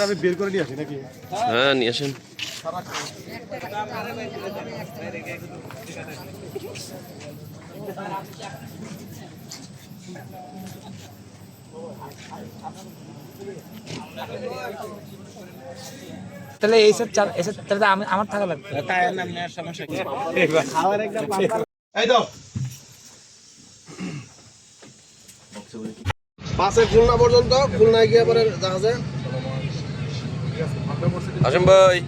আমি বের করে নিয়ে আসি নাকি? হ্যাঁ নিয়ে আসেন। তাহলে এইসব তাহলে আমার থাকা লাগবে। সমস্যা কি? এই দাও। পাশে খুলনা পর্যন্ত, খুলনায় গিয়ে পরে জাহাজে আসেন ভাই।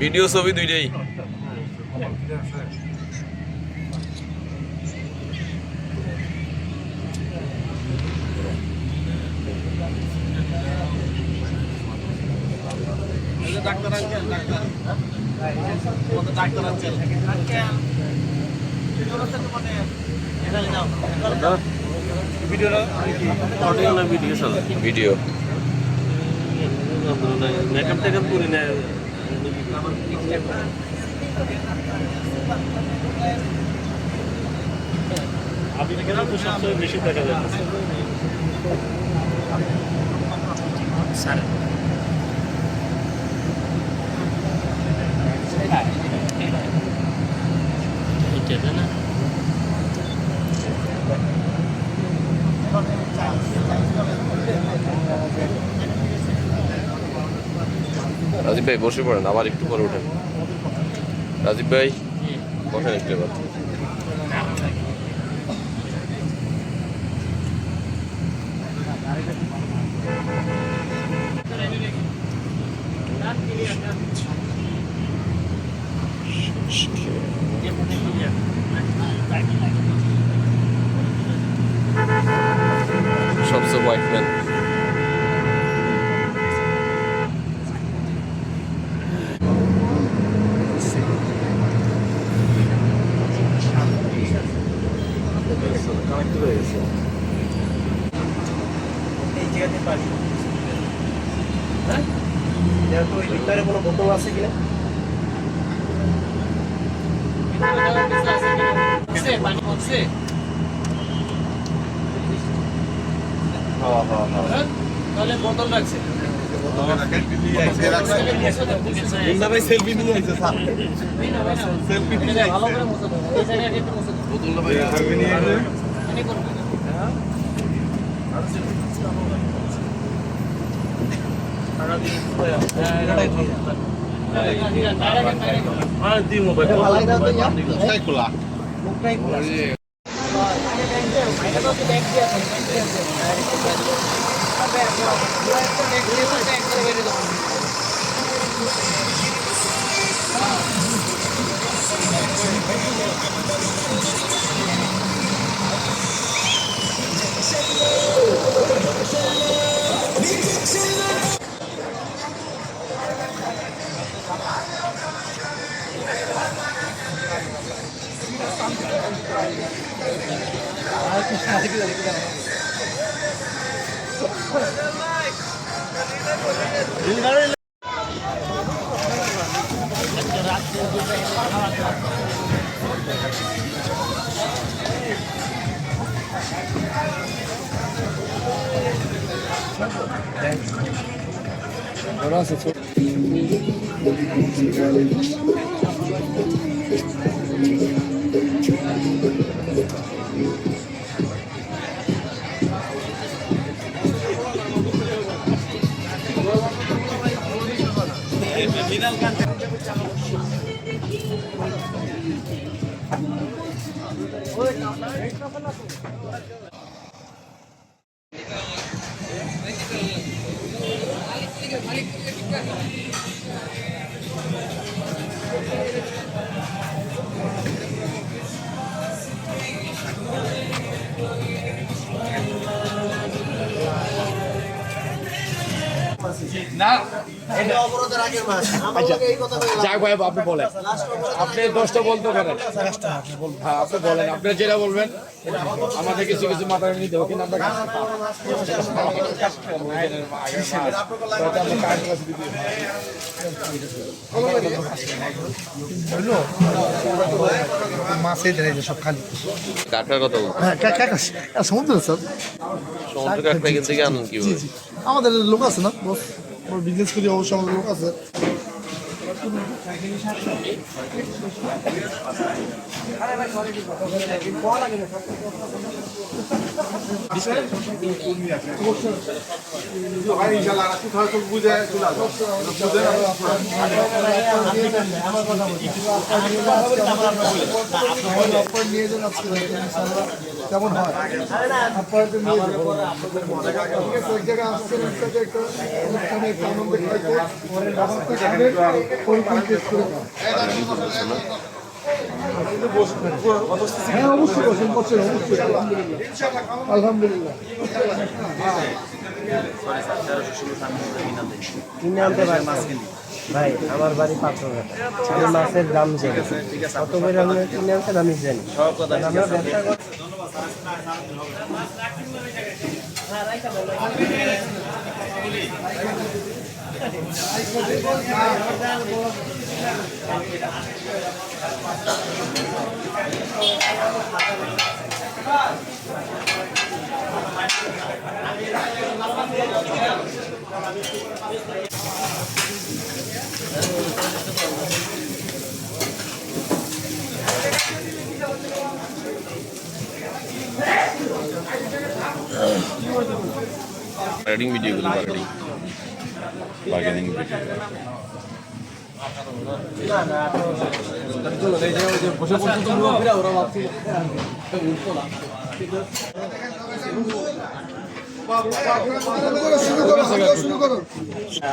ভিডিও ছবি দুইটাই। Doctor uncle, doctor uncle video makeup take up করি না। আপনি কেন তো সবচেয়ে বেশি দেখা যাচ্ছে স্যার। এটা না রাজীব ভাই বসে পড়েন, আবার একটু পরে উঠেন। রাজীব ভাই বসেন একটু এবার। সবচেয়ে হোয়াইট ম্যান। এই জায়গাতে পারি। হ্যাঁ, তো ওই ভিতরে কোনো বোতল আছে কিনা? তাহলে বোতল রাখছে। সেলফি নিয়ে আসছে স্যার। সেলফি নিয়ে ভালো করে মুছে দাও। এই জায়গায় একটু মুছে দাও। বোতলটা ভাই সেলফি নিয়ে আসছে। এনে করবে। হ্যাঁ। সারা দিন খোয়া। এটাই ঠিক। আর দি মোবাইল মুখটাই খোলা। মুখটাই খোলা। এটা তো ব্যাগ দিয়ে আছে। ব্যাগ দিয়ে তো ব্যাগ করে বেরিয়ে দাও। না যাক ভাই আপনি বলেন, আপনি 10টা বলতে পারেন। হ্যাঁ আপনি বলেন, আপনি যেটা বলবেন আমাদের কিছু কিছু মাথায় নিতে হবে, কিন্তু আমরা মাছে দেয় সব খালি কাঠটার কথা বলছি। হ্যাঁ সমুদ্র স্যার সমুদ্র কাঠটা এখান থেকে আনুন কি আমাদের লোক আছে না বস বিজনেস করি অবশ্য আমাদের লোক আছে কেমন হয় হ্যাঁ অবশ্যই বসেন অবশ্যই আলহামদুলিল্লাহ কিনে আনতে পারে মাছ কিনে ভাই আমার বাড়ি পাথরঘাটা আমি মাছের দাম জানি কত করে আপনি কিনে আনছেন আমি জানি আমরা ব্যবসা করি রাইডিং ভিডিওগুলো বার্গেনিং ভিডিও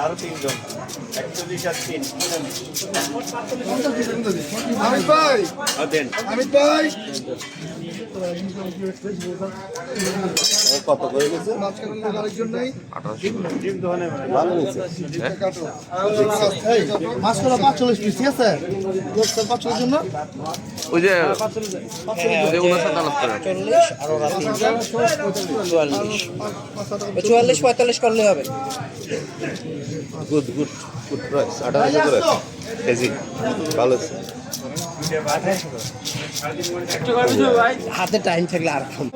আরো 3 জন 120 আর 3 আমিত ভাই আমিত ভাই কত করে গেছে মাঝখানে আরেকজন নাই 1800 ভালো হয়েছে মাছ করা 45 পিস আছে লোক 45 জন্য ওই যে ওনার সাথে আলাপ করেন 40 আর ওরা 44 45 করলে হবে গুড প্রাইস 1800 করে কেজি ভালো আছে হাতে টাইম থাকলে আর কম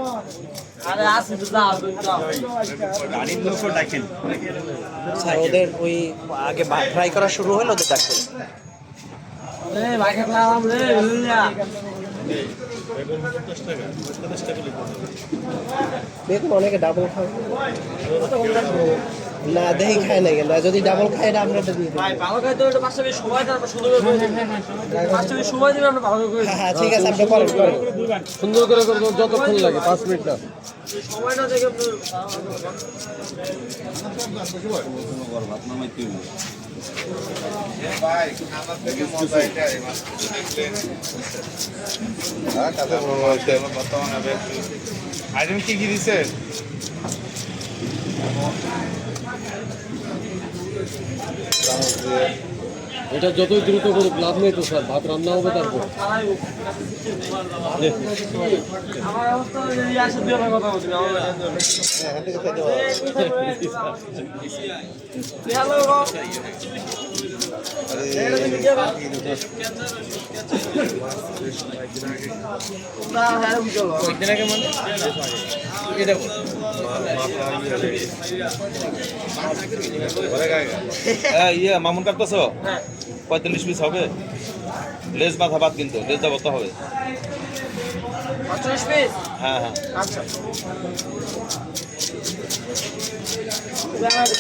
ওদের ওই আগে ফ্রাই করা শুরু হলো ওদের ডাক বেগুন অনেকে ডাবল খায় না দেখি খায় না কেন যদি ডাবল খায় এটা আমরা দিয়ে দিই ভালো খাইতে হলে 5 মিনিট সময় দেন আমরা সুন্দর করে 5 মিনিট সময় দিবেন আমরা ভালো করে হ্যাঁ ঠিক আছে আপনি করেন সুন্দর করে যতক্ষণ লাগে 5 মিনিট না সময়টা দেখে আইটেম কি দিছে এটা যতই দ্রুত করুক লাভ নেই তো স্যার, ভাত রান্না হবে তারপর। আমার অবস্থা যদি আসে দুই আমার কথা বলছি আমার ইয়ে মামুন কাটতেছ 45 পিস হবে লেজ মাথা বাদ কিন্তু লেজ যাবত হবে 45 পিস হ্যাঁ হ্যাঁ আচ্ছা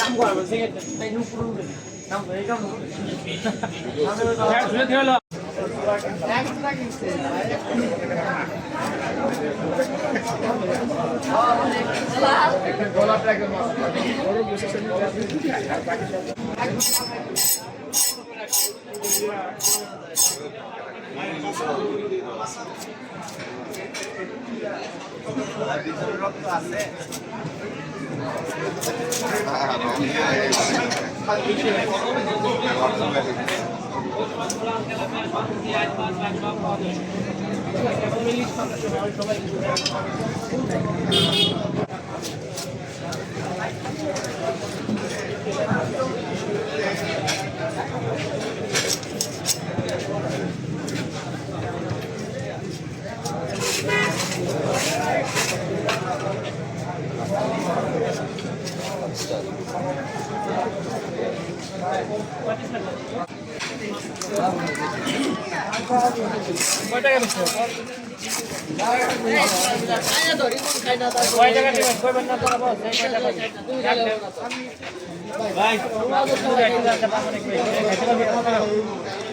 কাম করব সিগারেট তাই নুন পুরো কাম করে কাম ধুয়ে ধুয়ে লো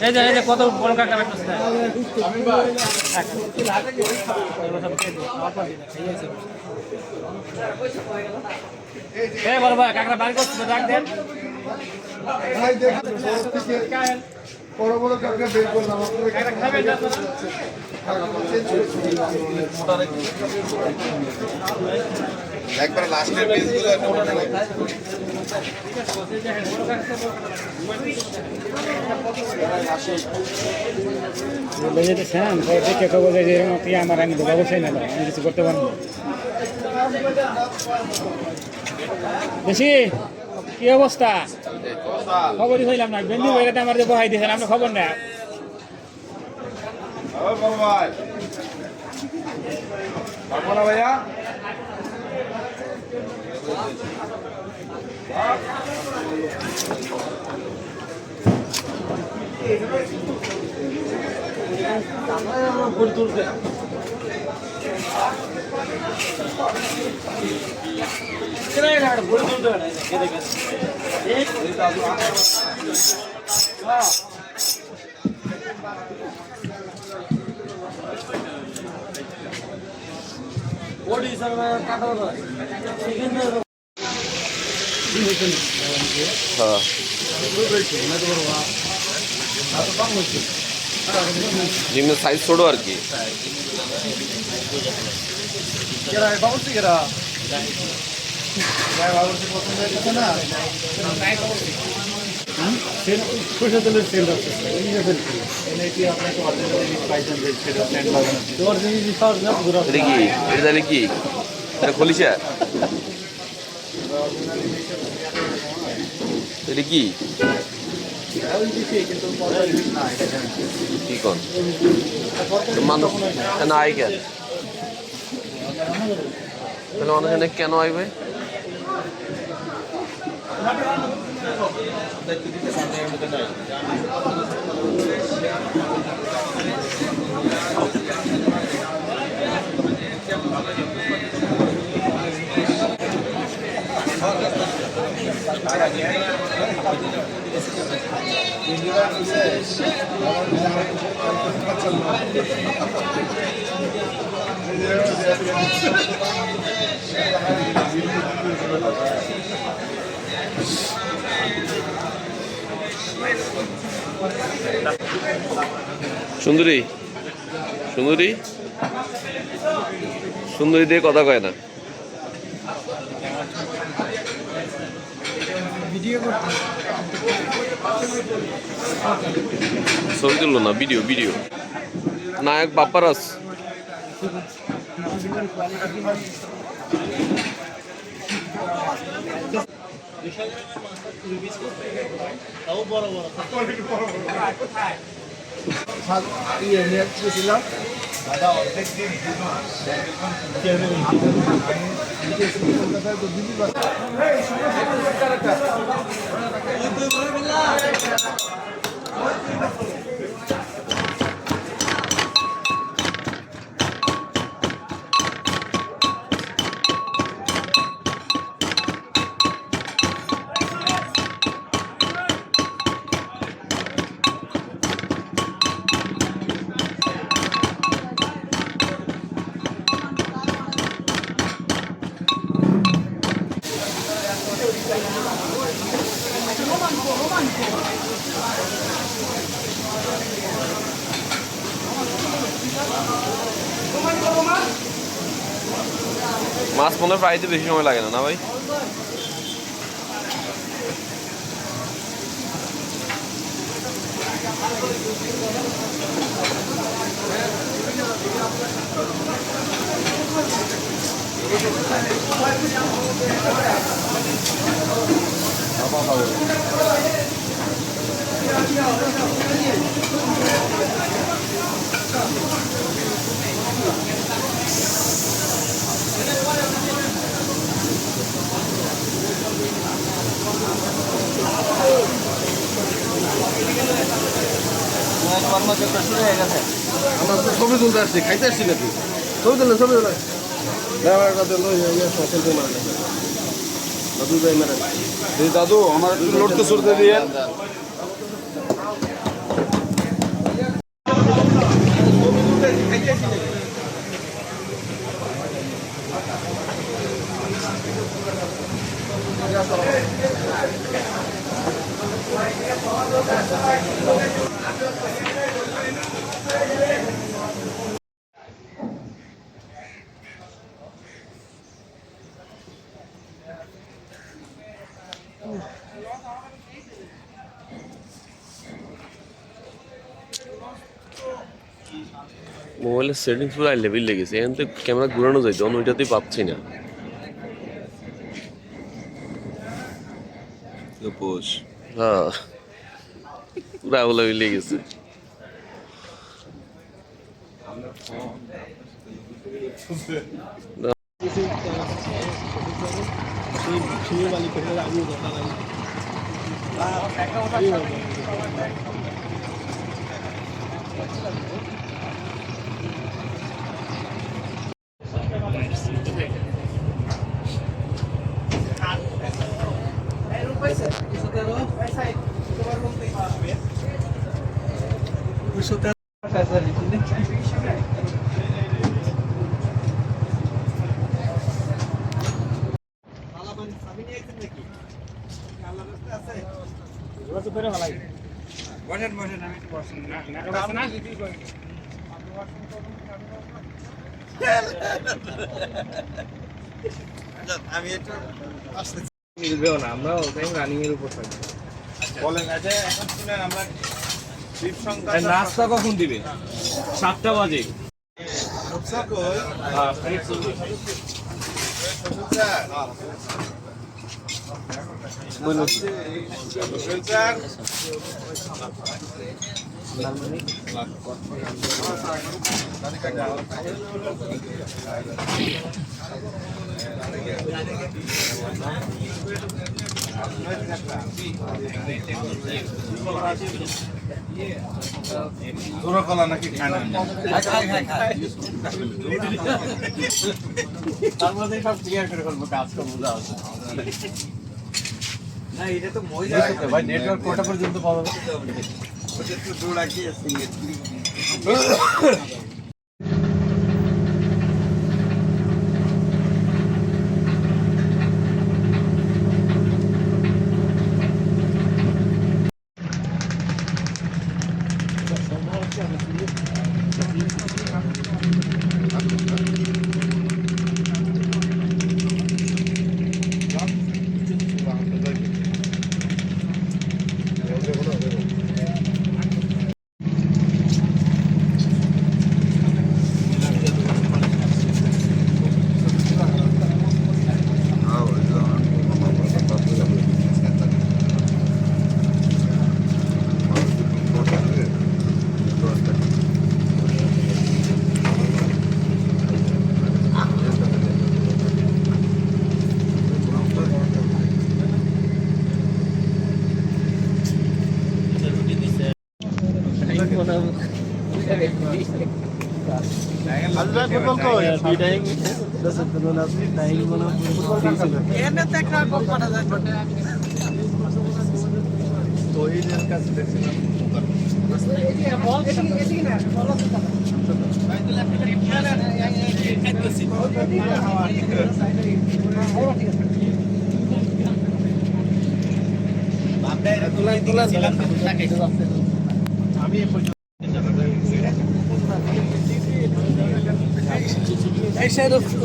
এই যে কত বড় কাঁকড়া বেচতেছে এই বড় ভাই কাঁকড়া বাড়ি করতে ডাক দেন বড় বড় কাঁকড়া বের করলাম একবার লাস্টের পিসগুলো যেতেছেন দেখে খবর যে এরকম কি আমার আমি তো ব্যবসায় নিলাম আমি কিছু করতে পারবো বেশি কি অবস্থা খবরই হইলাম না বেন্দি বইটাতে আমার যে বহাই দিয়েছেন আমরা খবর নেই ভাইয়া হ্যাঁ জিমের সাইজ ছোট আর কি এটা কি এটা জানি কি এটা খলিশা এটা কি কি কোন মানুষ না আই কেন তাহলে মানুষ এনে কেন আইবে সুন্দরী সুন্দরী সুন্দরী দিয়ে কথা কয় না ছবি তুললো না ভিডিও ভিডিও নায়ক বাপ্পারাস দাদা অর্ধেক দিন মাছ মনে হয় ফ্রাইতে বেশি সময় লাগে না না ভাই কর্মচক্র শুরু হয়ে গেছে। আমরা তো ছবি তুলতে আসছি, খাইতে আসছি নাকি? ছবি তুলে দাদু আমার একটু লড়তে চড়তে দিয়ে মোবাইলের সেটিংস পুরো হাই লেভেল লেগেছে, এখান থেকে ক্যামেরা ঘুরানো যায় যখন ওইটাতেই পাচ্ছি না। হ্যাঁ পুরো আগুলা লেগেছে। মিলবেও না, আমরা ওটাই রানিং এর উপর থাকি। বলেন আচ্ছা এখন শুনেন আমরা ট্রিপ সংখ্যা নাস্তা কখন দিবে? 7টা বাজে। তোরা কলা নাকি খায় না? তার মধ্যে সব ক্লিয়ার করে ফেলবো, কাজ তো বোঝা আছে। না এটা তো মহিলা ভাই, নেটওয়ার্ক কটা পর্যন্ত পাওয়া যাবে? ওটা একটু দূর রাখিয়ে সিঙ্গেল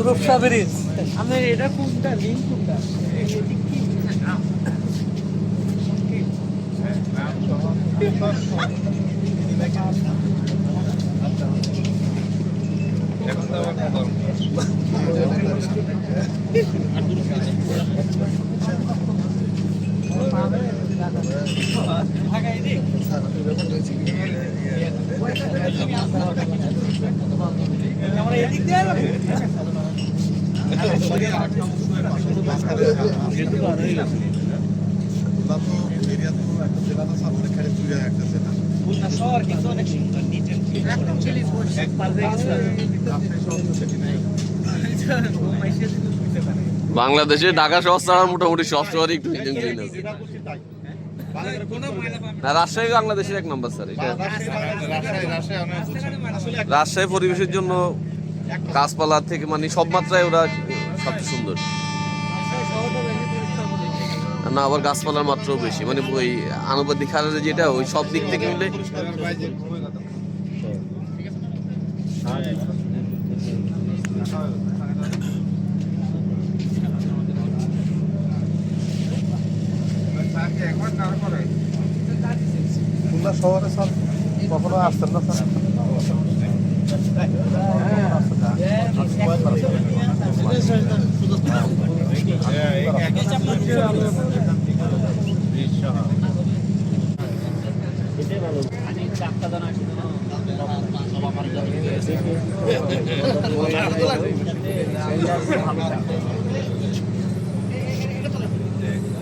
রূপসা ব্রিজ। আমার এটা কোনটা লিঙ্ক কোনটা? শহর কিন্তু অনেক সুন্দর নিট এন্ড বাংলাদেশে ঢাকা শহর ছাড়া মোটামুটি সব শহরই একটু নিট ক্লিন আছে। না, রাজশাহী বাংলাদেশের 1 নম্বর স্যার। এটা রাজশাহী পরিবেশের জন্য গাছপালা থেকে মানে সব মাত্রায় ওরা সবচেয়ে সুন্দর। না, আবার গাছপালার মাত্রাও বেশি, মানে ওই আনুপাতিক হারে যেটা ওই সব দিক থেকে মিলে খুলনা শহরে স্যার কখনো আসছেন না স্যার?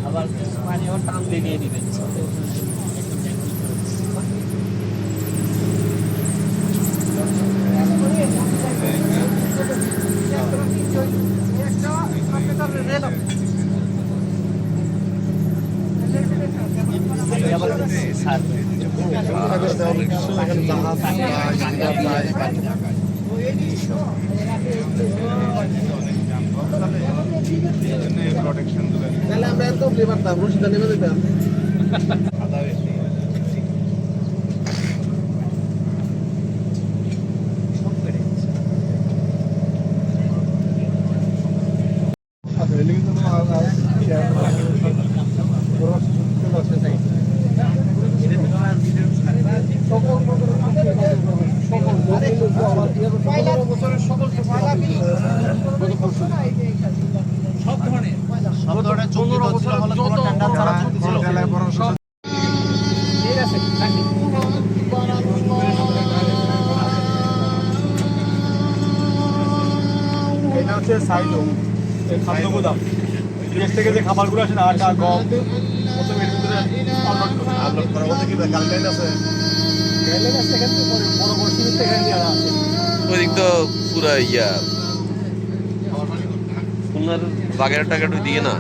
আবার পানিও টান দিয়ে দিবেন। তাহলে আমরা এত পারতাম রশিদা নেমে দিতাম। সব ধরনের চুক্তি ছিল, হলে কোনো টেন্ডার ছাড়া চুক্তি ছিল। ঠিক আছে, রাখি। এটা হচ্ছে সাইলো, এই খাদ্য গোদাম। বিদেশ থেকে যে খাবারগুলো আসে না, আটা, গম, প্রথমে এর ভিতরে আপলোড করা বলতে কি গাইডলাইন আছে? গাইডলাইন আছে, এখান থেকে বড় বড় শুরু থেকে এখানে দেওয়া আছে। ওইদিক তো পুরা ইয়া খুলনার বাগের টাকাটা দিয়ে না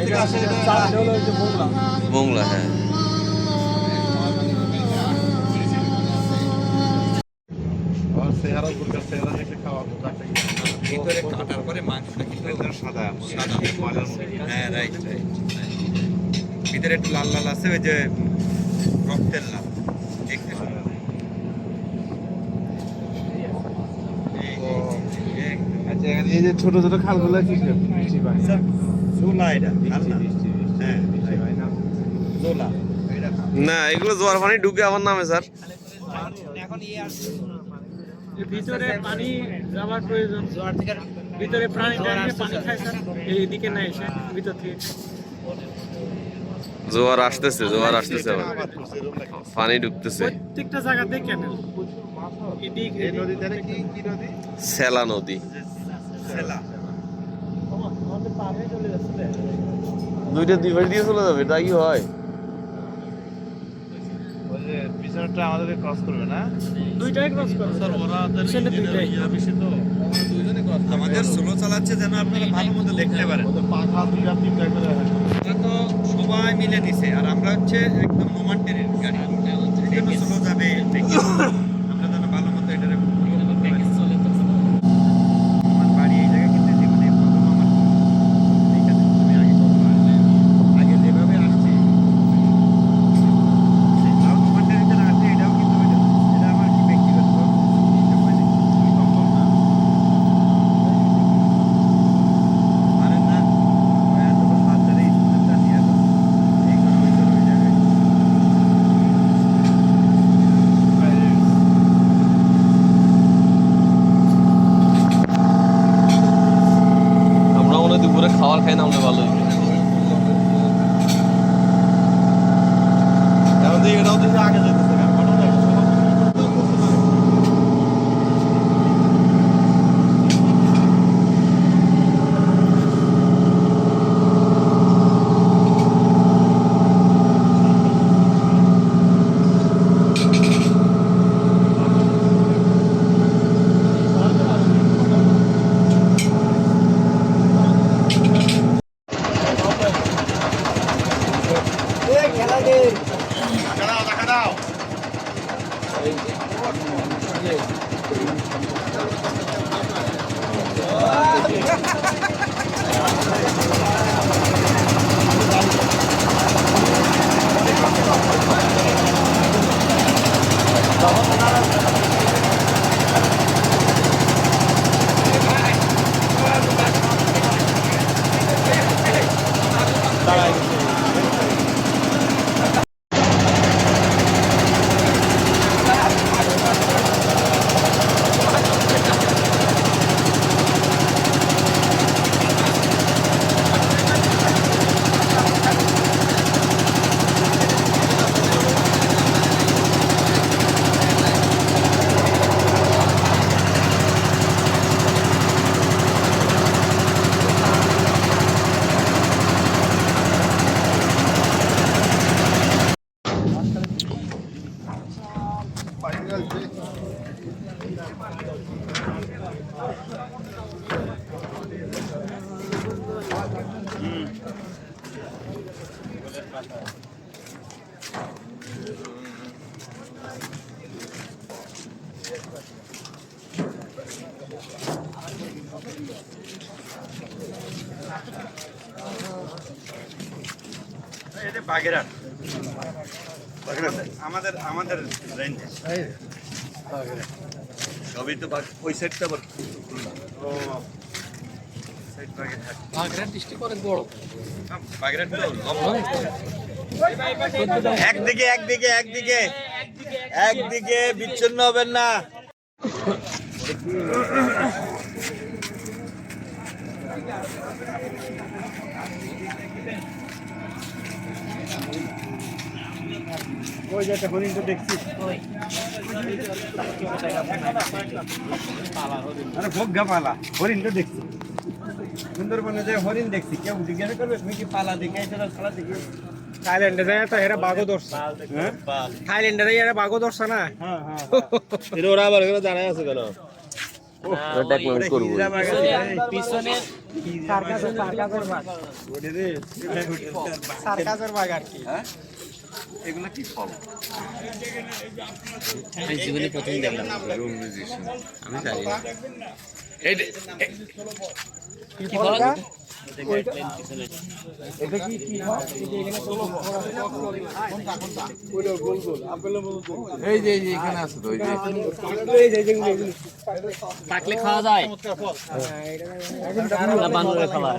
থেকে আসে এটা চাল, এটা হলো এই যে মোংলা। মোংলা। হ্যাঁ, আর চেহারা গুরকার চেহারা দেখে খাওয়া ভিতরে কাটার পরে মাংসটা কিন্তু একদম সাদা সাদা ময়লার মতো। হ্যাঁ, রাইট রাইট। ভিতরে একটু লাল লাল আছে, ওই যে রক্তের লাল দেখতে সুন্দর। এই যে ছোট ছোট খালগুলো কি ঝোলা, এটা আল্লাহ। হ্যাঁ, ঝোলা। না, এগুলো জোয়ার পানি ঢুকে আমার নামে স্যার। এখন ইয়ে আসছে ভিতরে পানি যাওয়ার প্রয়োজন, ভিতরে প্রাণী পানি খায় স্যার, এইদিকে না এসে ভিতর থেকে জোয়ার আসতেছে, জোয়ার আসতেছে, আবার পানি ঢুকতেছে। প্রত্যেকটা জায়গাতে ক্যানেল। এই নদীতে কি কি নদী? সেলা নদী। দুইটা দুই পাশ দিয়ে চলে যাবে, তা কি হয়? ওই যে পিছনেরটা আমাদেরকে ক্রস করবে না? দুইটাই ক্রস করে স্যার, ওরা দুইটাই আমাদের স্লো চালাচ্ছে যেন আপনারা ভালো মতো দেখতে পারেন। ওদের পাখা দুইটা তিনটা করে রাখা। এটা তো সবাই মিলে নিছে, আর আমরা হচ্ছে একদম নোমান্টের গাড়ি, এই জন্য স্লো যাবে। আমরা যেন ভালো মতো এটা আমার বাড়ি এই জায়গায়, কিন্তু জীবনে প্রথম আমার এইখানে আমি আগে যেভাবে আসছি তাও নোমান্টের ভিতরে আসছি, এটাও কিন্তু এটা আমার কি ব্যক্তিগত মানে সম্ভব না। পারেন না এতক্ষণ বাচ্চারা স্কুলে নিয়ে আসো, এই করে ওই করে ওই জায়গায় নামলে ভালো হইবে। এখন দেখি এটাও দেখি আগে যেতেছে না, ঘটনা দেখো, এটা বাগেরহাট, আমাদের আমাদের রেঞ্জ সবই তো ওই সাইডটা আবার ও সাইড বাগেরহাট ডিস্ট্রিক্ট অনেক বড়। বাগেরহাট তো একদিকে একদিকে একদিকে একদিকে বিচ্ছিন্ন হবেন না। ওই যে একটা হরিণ তো দেখছি, আরে ভোগ্যা পালা হরিণ তো দেখছি সুন্দরবনে, যে হরিণ দেখছি। কেউ জিজ্ঞাসা করবে তুমি কি পালা দেখে খেলা দেখি? থাইল্যান্ডে যায় তো এরা বাঘও ধরছে, হ্যাঁ থাইল্যান্ডে যায় এরা বাঘও ধরছে না। হ্যাঁ হ্যাঁ ওরা আবার এখানে দাঁড়ায় আছে কেন? পিছনে সার্কাসের বাঘ, সার্কাসের বাঘ আর কি। এগুলো কি ফল? জীবনে প্রথম দেখলাম আমি জানি না। কি ফল এটা? এটা কি কি হয়? ওটা গোল গোল আপেলের মতো। এই যে এখানে আছে তো, ওই যে পাকলে খাওয়া যায় না বানরে খাওয়া?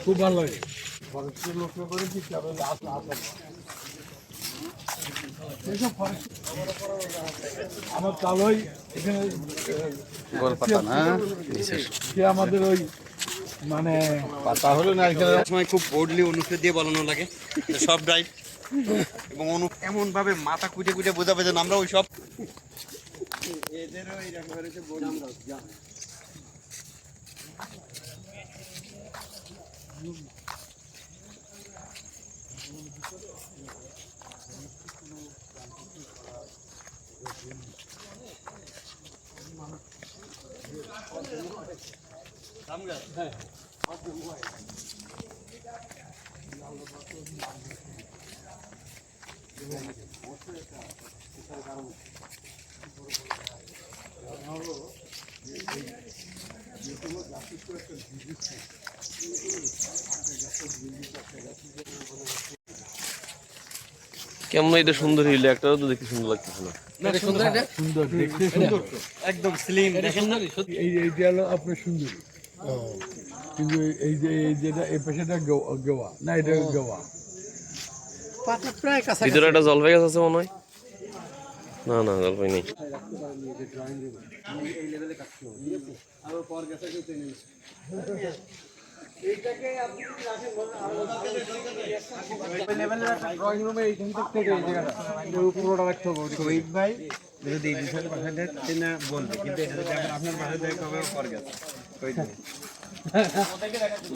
খুব ভালো লাগে। ফরেস্টের লোকরা করে কি আমার চালই এখানে গোলপাতা না, সে আমাদের ওই মানে পাতা হলো না সময় খুব বোর্ডলি অনুষ্ঠিত দিয়ে বলানো লাগে সব ড্রাইভ, এবং এমন ভাবে মাথা কুটে কুটে বোঝাবে যে আমরা ওই সব এদেরও এইরকম করেছে বোর্ড। কেমন এটা সুন্দর হইলো, একটাও তো দেখতে সুন্দর লাগতেছে না। সুন্দর দেখতে, সুন্দর একদম স্লিম। এই এইটা হলো আপনার সুন্দর, কিন্তু এই যে এই যেটা এই পাশেটা গোয়া না, এটা গোয়া। ভিতরে একটা জলপাই গাছ আছে মনে হয়। না না জলপাই নেই। শহীদ ভাই যদি এই বিষয়টা বাসায় দেয় না বলবে, কিন্তু এটা যদি এখন আপনার বাসায় দেয় কবে পরে গেছে শহীদ ভাই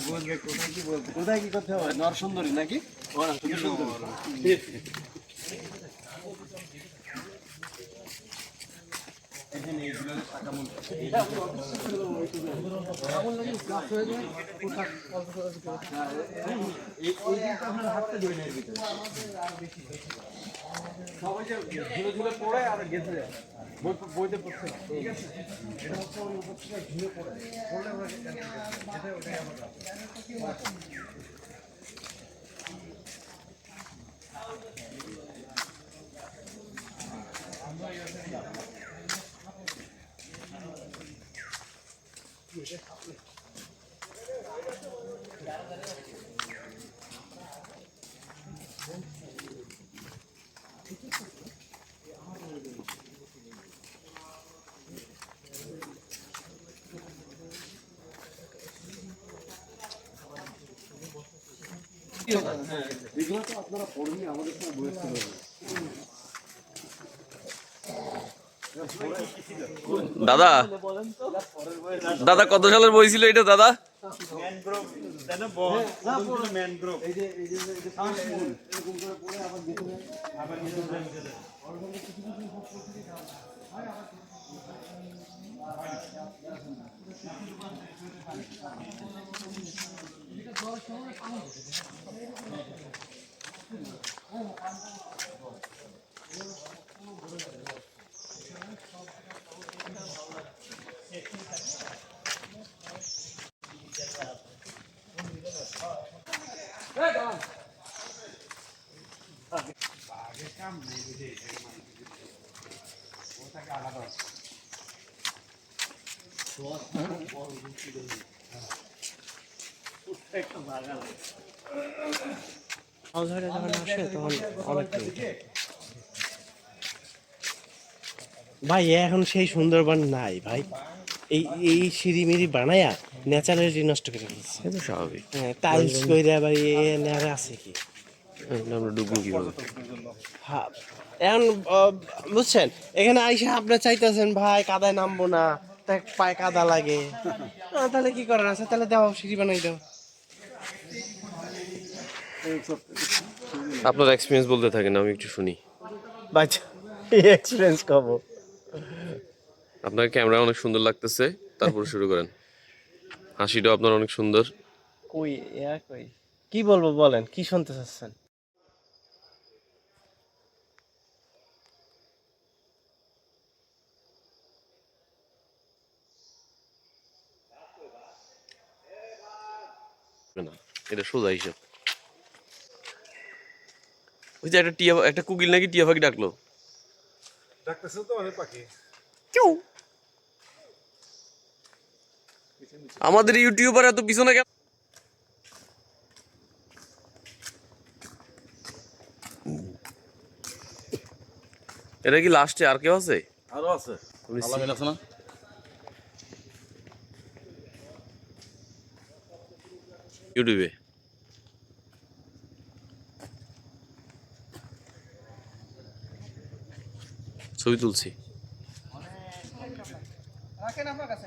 বলবে কোথায় কি বলবে, কোথায় কি করতে হবে। নরসুন্দরী নাকি? সবাই যে ধুলে ধুলে পড়ে আর গেছে যায় বইতে পড়ছে না, ঠিক আছে। এটা হচ্ছে ওই উপর থেকে ধুলে পড়ে পড়লে ওটাই আমার দাদা দাদা কত সালের বই ছিল এটা দাদা? ম্যানগ্রোভ জানো ম্যানগ্রোভ এই যে শ্বাসমূল এরকম করে পড়ে আবার ভিতরে আবার মাছ ধরে যখন আসে তখন অনেক ভাই এখন সেই সুন্দরবন নাই ভাই, এই সিঁড়ি মিড়ি বানায়া ন্যাচারালি নষ্ট করে ফেলছে। এটা স্বাভাবিক। হ্যাঁ, টাইলস কইরা আবার নেড়ে আছে কি আমরা ডুববো কিভাবে? হ্যাঁ, এখন বুঝছেন এখানে আইসা আপনি চাইতেছেন ভাই কাদায় নামবো না, তা পায়ে কাদা লাগে, তাহলে কি করার আছে, তাহলে দাও সিঁড়ি বানাই দাও। আপনার এক্সপিরিয়েন্স বলতে থাকেন, আমি একটু শুনি। বাচ্চা এক্সপিরিয়েন্স কব, আপনার ক্যামেরা অনেক সুন্দর লাগতেছে, তারপর শুরু করেন। হাসিটাও আপনার অনেক সুন্দর। কই কই কি বলবো বলেন, কি শুনতে চাচ্ছেন? না, এটা সোজা হিসাব। ওই যে একটা কুকিল নাকি টিয়া পাখি ডাকলো। ডাকতেছে তো অনেক পাখি। আমাদের ইউটিউবার এত পিছনে কেন? এটা কি লাস্টে আর কেউ আছে? আরো আছে, আলামিন আছে না? ইউটিউবে ছবি তুলছি।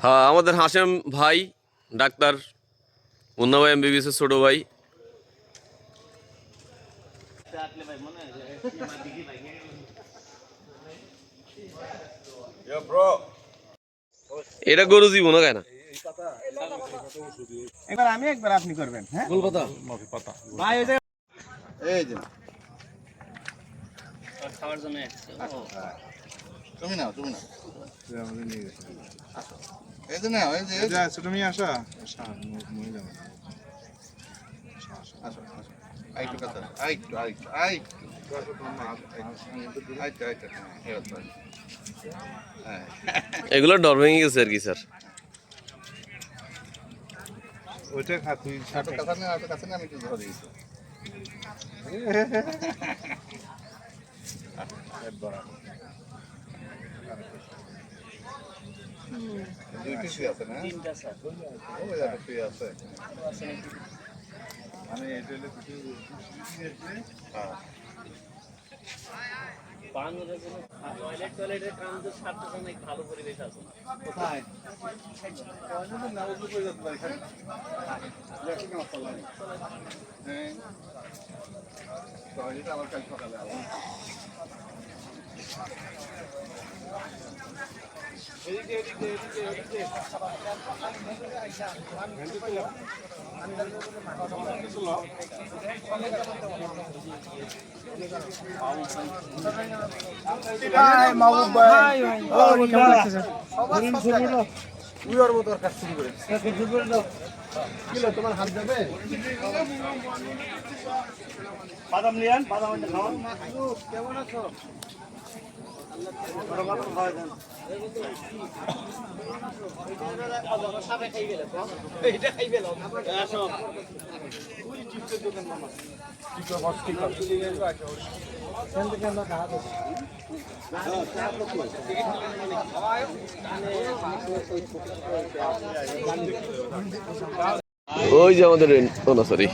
হ্যাঁ, আমাদের হাশেম ভাই ডাক্তার, মুন্না ভাই এমবিবিএস এর ছোট ভাই। এটা গরু জীবনও খায় না। একবার আমি একবার আপনি করবেন। হ্যাঁ, পাতা ভাই ওই যে এই যে খাওয়ার জন্য তুমি না আমাদের নিয়ে গেছে। এই যে না এই যে যা ছোট মেয়ে আসা মহিলা আসো আইটু কথা আইটু এগুলো ডর ভেঙে গেছে আর কি স্যার। ওইটা খা তুই আটো কাছে না আমি একটু ধরে দিয়েছি দুইটা শুয়ে আছে না? তিনটা স্যার ওই একটা শুয়ে আছে। মানে এটা হলো হ্যাঁ। বাংলাদেশের কোনো টয়লেটের কাম তো সারতেছে না, ভালো পরিবেশ আছে না। কোথায়? না ওগুলো করে যাচ্ছে এখানে। হ্যাঁ। টয়লেট আবার কাল সকালে আবার। বাদাম নিয়ে আন, বাদাম এনে খাওয়ান। ওই যে আমাদের সরি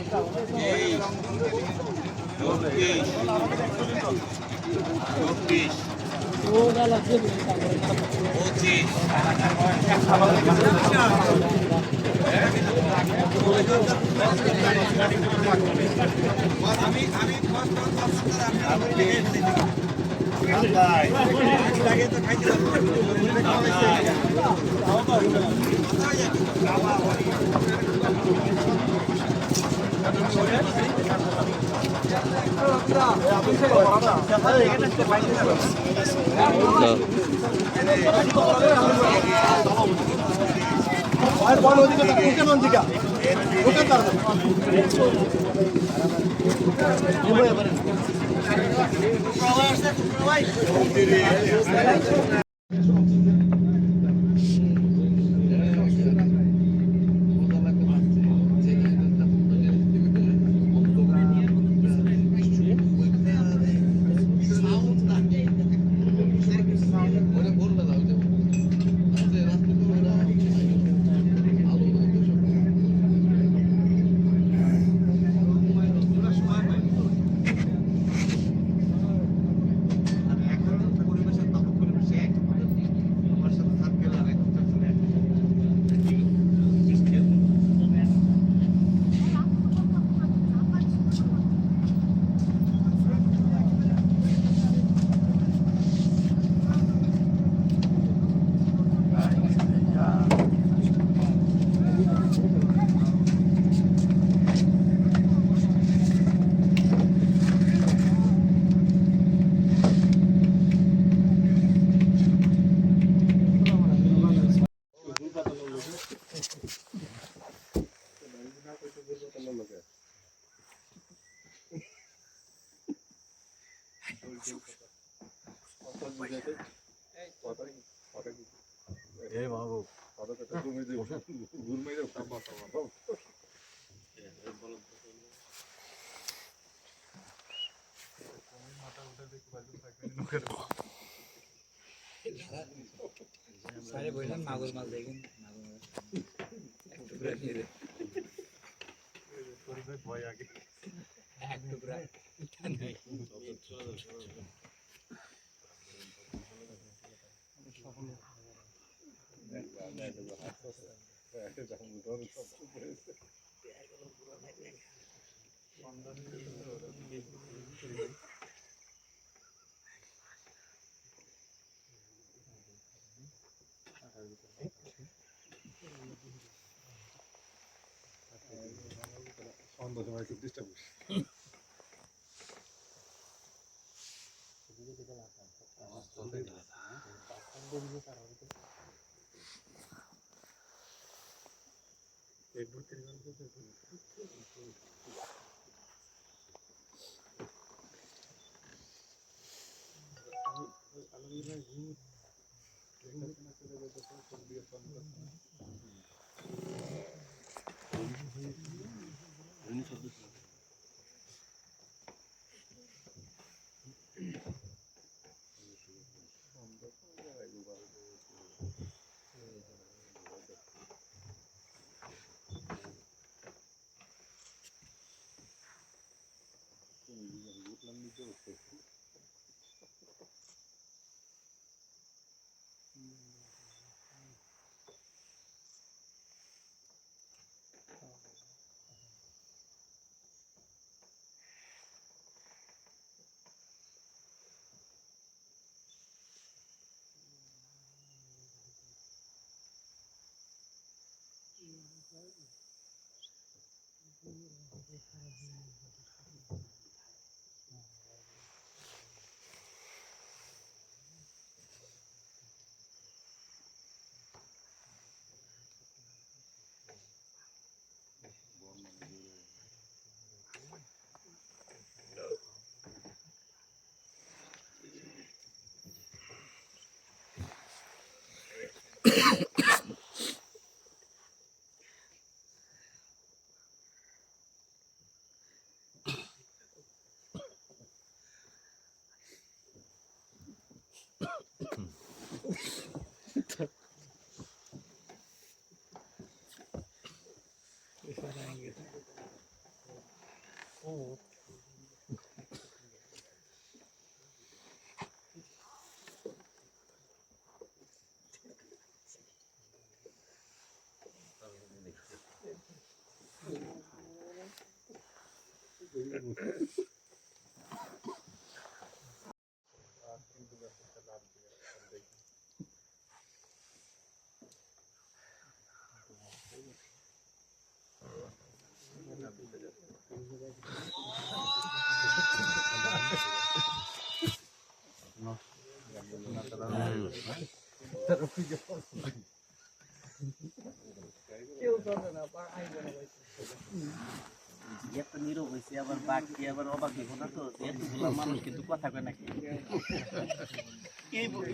এত নীরব হয়েছে আবার বাকি আবার অবাক হইব না তো এতগুলা মানুষ কিন্তু কথা কয় নাকি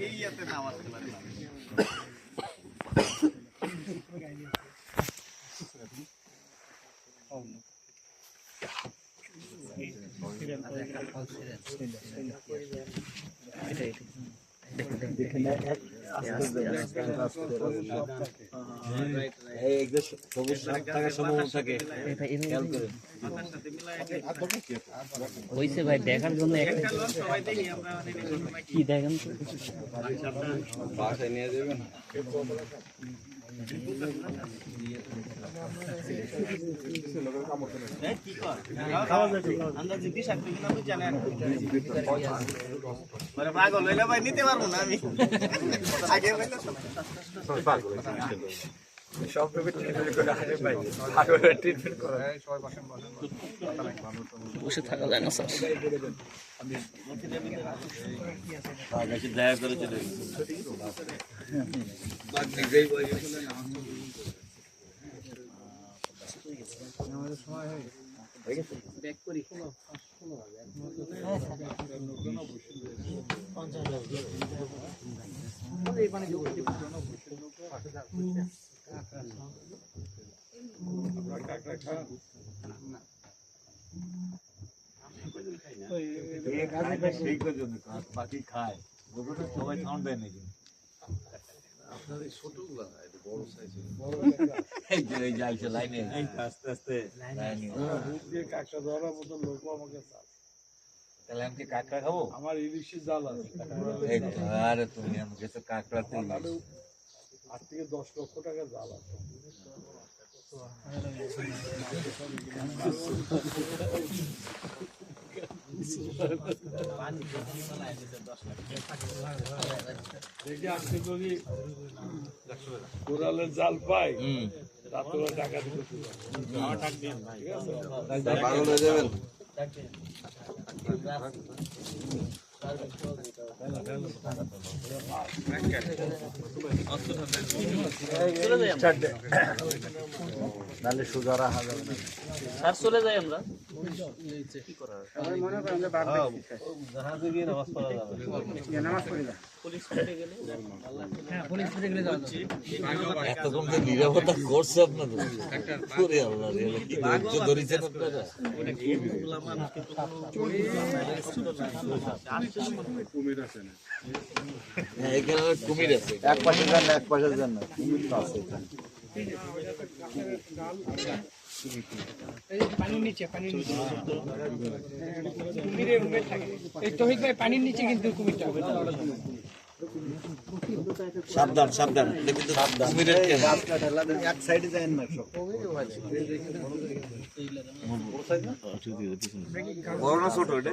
এই ইয়াতে নামাজ পড়ে হইছে ভাই দেখার জন্য কি দেখেন বাসায় নিয়ে যাবেন পাগল হইলে ভাই নিতে পারবো না আমি আগে সব ট্রিটমেন্ট করে আসে ভাই ট্রিটমেন্ট করে সবাই বসে থাকা যায় না স্যার দয়া করে চলে বাকি খায় সবাই খাওয়ান দেয় নাকি যাইছে লাইনে আস্তে আস্তে কাঁকড়া ধরার মতো লোক আমাকে তাহলে আমি কি কাঁকড়া খাবো আমার ইলিশের জাল আছে আরে তুমি আমাকে তো কাঁকড়াতে 8 থেকে 10 লক্ষ টাকা জাল আছে দেখি আজকে যদি কোরালের জাল পাই তারপরে টাকা দিতে পাগল হয়ে যাবেন নাহলে সোজা রাখা যাবে না স্যার চলে যাই আমরা এতক্ষণ যে নিরাপত্তা করছে আপনাদের করে আল্লাহ রে, কি ধৈর্য ধরেছেন আপনারা হ্যাঁ, এখানে কুমির আছে এক পাশে যান না এক পাশে যান না কুমির তো আছে এখানে পানির নিচে কুমিরের রুমে থাকে এই তহিদ ভাই পানির নিচে কিন্তু কুমিরটা সাবধান সাবধান কিন্তু কুমিরের কেন এক সাইডে যান না সব বড় না ছোট এটা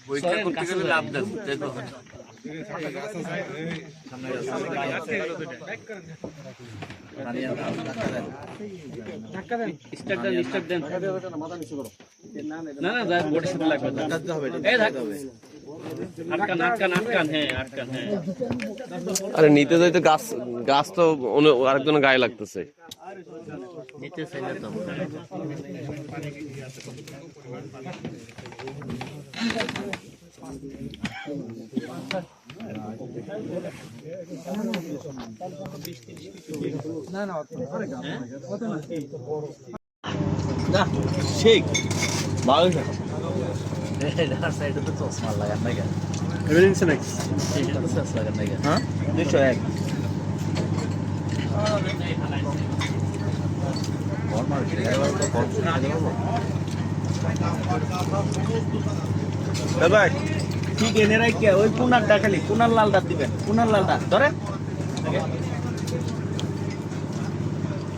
পরীক্ষা করতে গেলে লাভ দেন ধাক্কা দেন, স্টার্ট দেন, স্টার্ট দেন। না না যা বোর্ডের সাথে লাগবে, এই ধাক্কা, আটকান আটকান আটকান, হ্যাঁ আটকান, হ্যাঁ। আরে নিতে যাইতে গাছ গাছ তো আরেকজনের গায়ে লাগতেছে। ঠিক ভালো হ্যাঁ 201 ভাই ঠিক এনে রাখিয়া ওই কোনারটা খালি কোনার লালটা দিবেন, কোনার লালটা ধরেন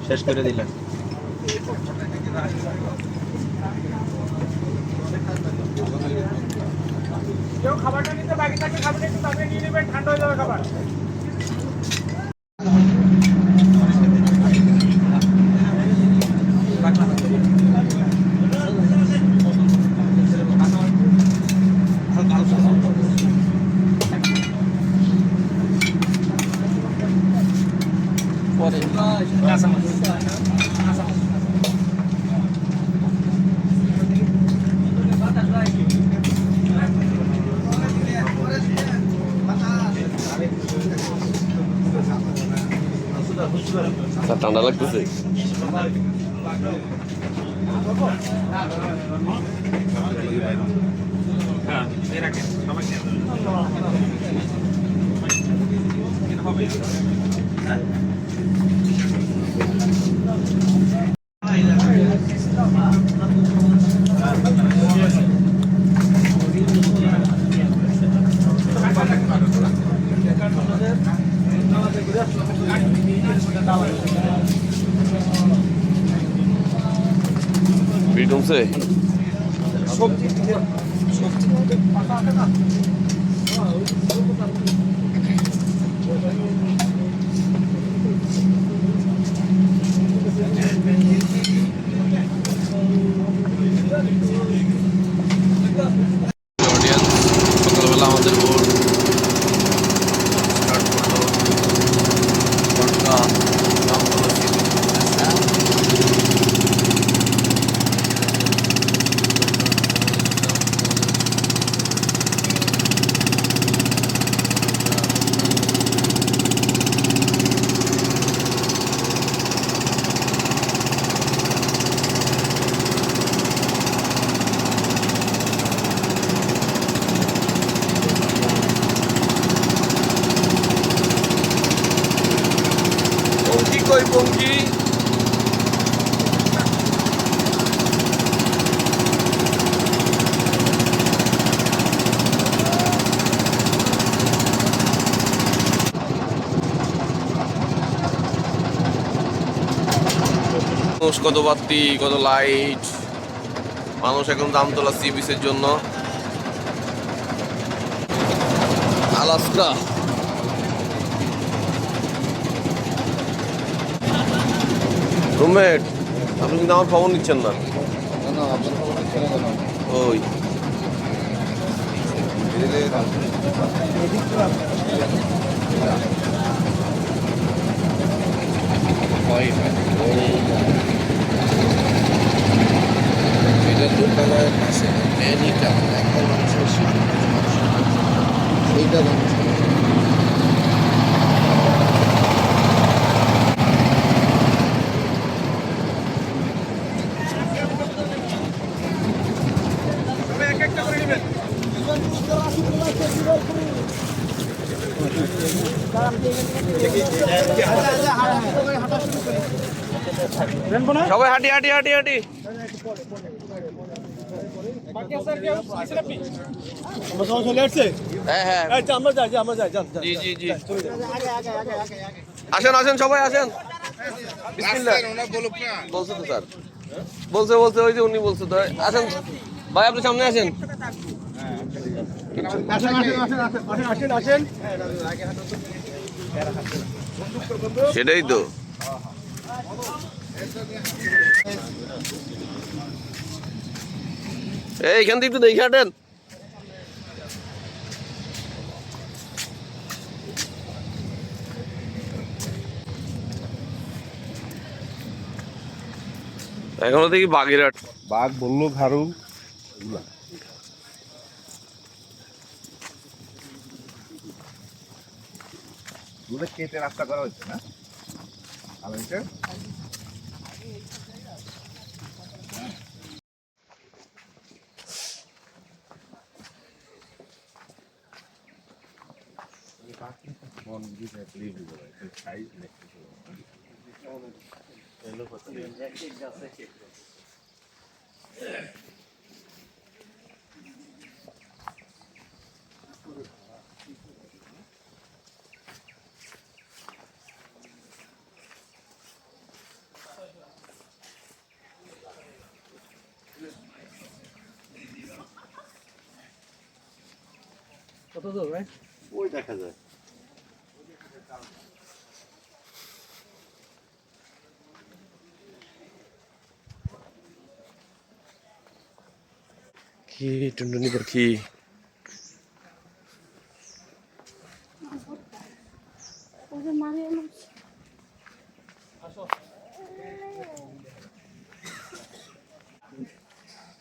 শেষ করে দিলেন। কেউ খাবারটা নিতে বাকি থাকে, খাবারটা একটু তাড়াতাড়ি নিয়ে নেবেন, ঠান্ডা হয়ে যাবে খাবার। ঠান্ডা লাগতেছে। কমছে সকালবেলা আমাদের ভোর স্টার্ট করলো ঘন্টা কই পঙ্কি কত বাতি কত লাইট মানুষ এখন দাম তোলা সি বিচের জন্য আলাস্কা রুমমেট আপনি কিন্তু আমার খবর নিচ্ছেন না ওই এটা দোকানের পাশে এইটা একটা মানুষের এইটা সবাই হাঁটি হাঁটি হাঁটি হাঁটি হ্যাঁ হ্যাঁ জি জি জি আসেন আসেন সবাই আসেন বলছে তো স্যার বলছে বলছে ওই যে উনি বলছে তো আসেন ভাই আপনি সামনে আসেন আসেন আসেন আসেন আসেন আসেন আসেন সেটাই তো। এইখান থেকে একটু দেখে হাঁটেন। এখনো দেখি বাগেরহাট। বাঘ বললো ঘাড়ু এগুলা কেটে রাস্তা করা হচ্ছে না আর এটা মন দিয়ে ক্লিক করে সাইজ নেক্সট কত দূর ভাই? ওই দেখা যায় কি টুনটুনি পাখি।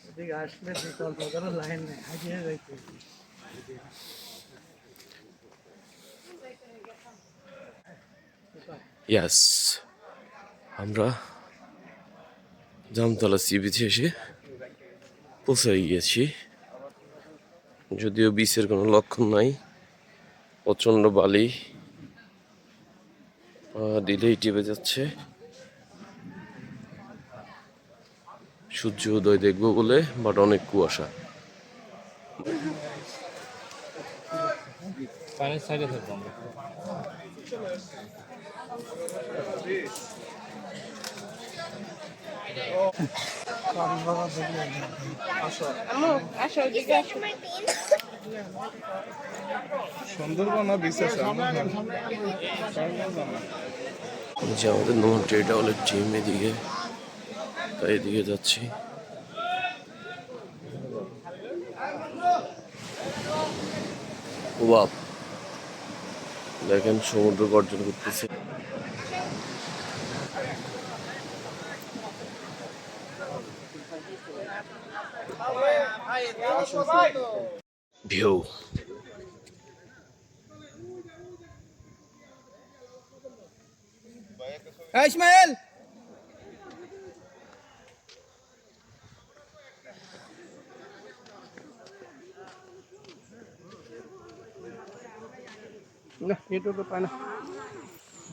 এদিকে আসলে বিকল্প কোনো লাইন নেই, হাজিয়ে যাইতে। ইয়াস, আমরা জামতলা সি বিচে এসে পৌঁছে গিয়েছি। যদিও বিচের কোনো লক্ষণ নাই, প্রচণ্ড বালি, দিলেই টিপে যাচ্ছে। সূর্য উদয় দেখবো বলে, বাট অনেক কুয়াশা। পানির সাইডে থাকবো আমরা। সুন্দরবন না বিশেষ যে আমাদের নোট এটা হলো টিম, এদিকে তাই এদিকে যাচ্ছি। বাপ, দেখেন সমুদ্র গর্জন করতেছে। ভিউ ইসমাইল না, এটা তো পায় না,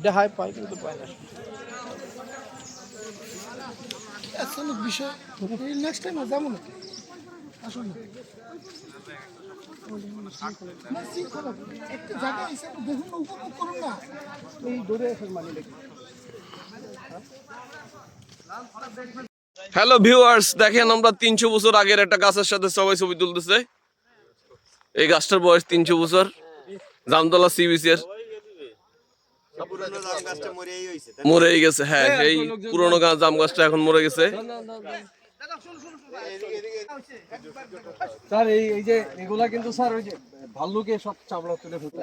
দেখায় পায় কিন্তু পায় না। আসলে বিষয় নেক্সট টাইম যাবো না আসলে একটা জায়গা হিসাবে দেখুন না, উপভোগ করুন না। এই দূরে আছে মানে দেখি। হ্যালো ভিউয়ার্স, দেখেন আমরা 300 বছর আগের একটা গাছের সাথে সবাই ছবি তুলতেছে। এই গাছটার বয়স 300 বছর, জামতলা সি বিচের। মরেই গেছে, হ্যাঁ সেই পুরোনো গাছ জাম গাছটা এখন মরে গেছে। স্যার এই যে এগুলা কিন্তু স্যার ওই যে ভাল্লুকে সব চামড়া তুলে ফেলতে।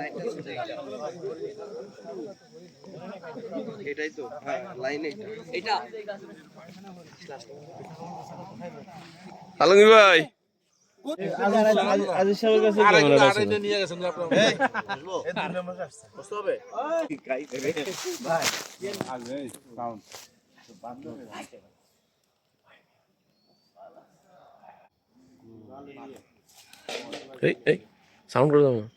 এটাই তো লাইনে এটা। আলমগীর ভাই, আজিজ সাহেবের কাছে ক্যামেরা আছে না? নিয়ে গেছেন আপনারা এই সাউন্ড করে দাও না।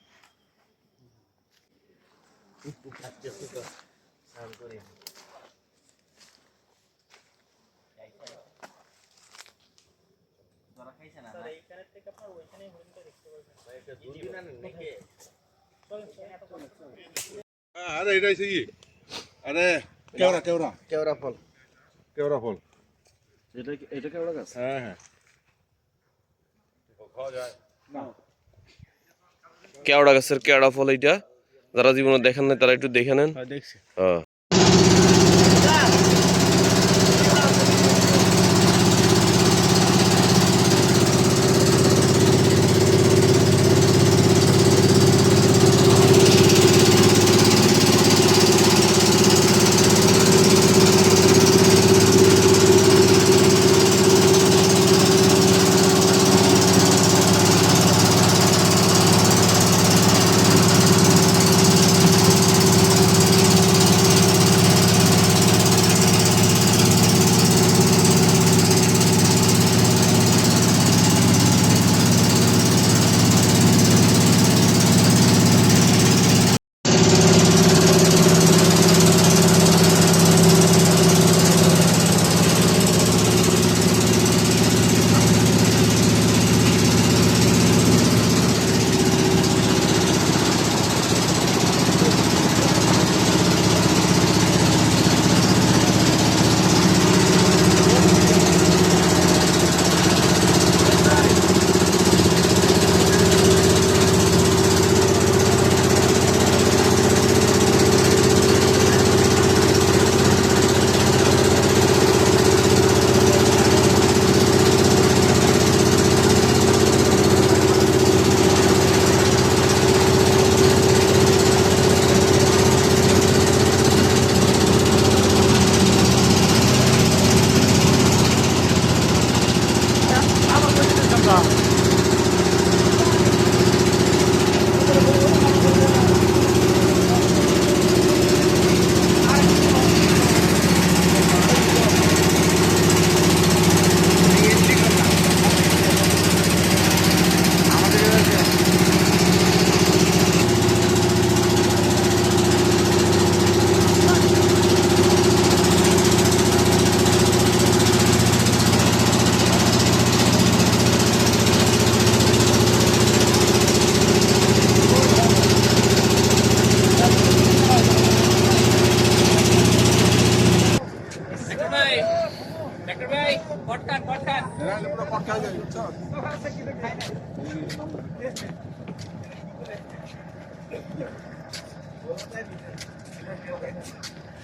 আরে এটাই কি আরে কেওড়া কেওড়া কেওড়া ফল। কেওড়া ফল এটা কেওড়া গাছ। হ্যাঁ হ্যাঁ খাওয়া যায় না কেওড়া গাছের কেওড়া ফল এটা, যারা জীবনে দেখেন না তারা একটু দেখে নেন। দেখছি হ্যাঁ।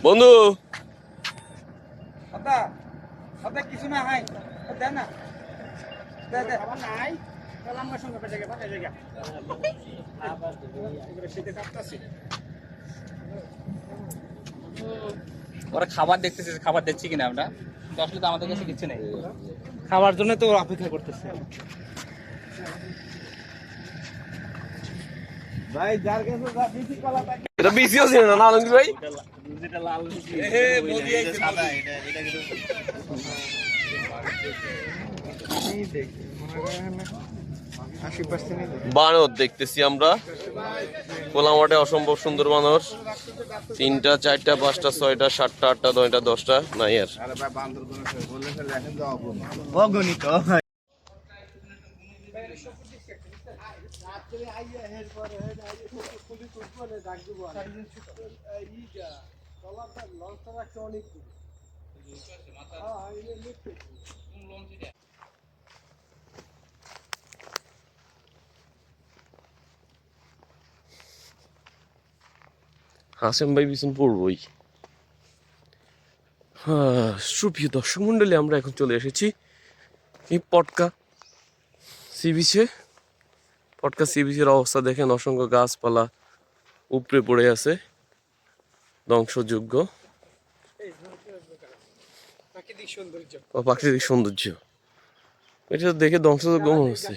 বন্ধু কিছু না হাই দেন না নাই আমার সঙ্গে জায়গা পাঠাই জায়গা আবার শীতে কাঁপতাছি। ওরা খাবার দেখতেছে, খাবার দিচ্ছি কিনা আমরা, আসলে তো আমাদের কাছে কিছু নেই, খাবার জন্য তো অপেক্ষা করতেছে। ভাই যার কাছে যা বেশি কলা থাকে এটা বিসিও ছিল না আলমগীর ভাই, যেটা লাল সাদা এটা কিন্তু বানর দেখতেছি আমরা কোলামাটে, অসম্ভব সুন্দর বানর, 3টা 4টা 5টা 6টা 7টা 8টা 9টা 10টা নাই আর। অগণিত হাসেম ভাই পিছন পড়বই। সুপ্রিয় দর্শক মন্ডলী, আমরা এখন চলে এসেছি এই পটকা সি বিচে। পটকা সি বিচের অবস্থা দেখেন, অসংখ্য গাছপালা উপড়ে পড়ে আছে, ধ্বংসযোগ্য প্রাকৃতিক সৌন্দর্য। এটা দেখে ধ্বংসযোগ্য মনে হচ্ছে।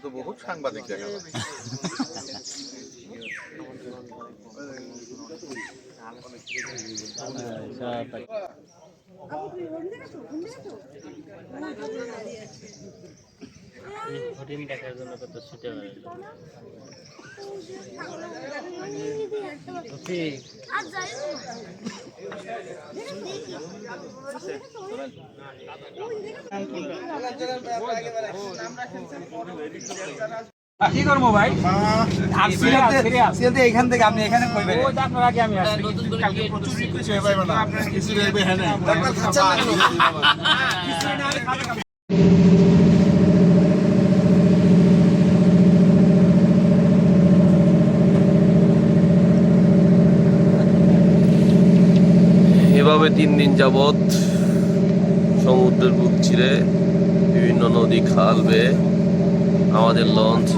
তো বহুত সাংবাদিক দেখা যায়। হরিণ দেখার জন্য কত ছুটে বেড়ালো। কি করবো ভাই? এখান থেকে আপনি এখানে কইবেন ওই আপনার আগে আমি আসছি। কালকে প্রচুর রিকোয়েস্ট হয়ে পাইবে না। কিছু লাগবে হ্যাঁ না এভাবে 3 দিন যাবৎ সমুদ্রের বুক চিরে বিভিন্ন নদী খাল বেয়ে আমাদের লঞ্চ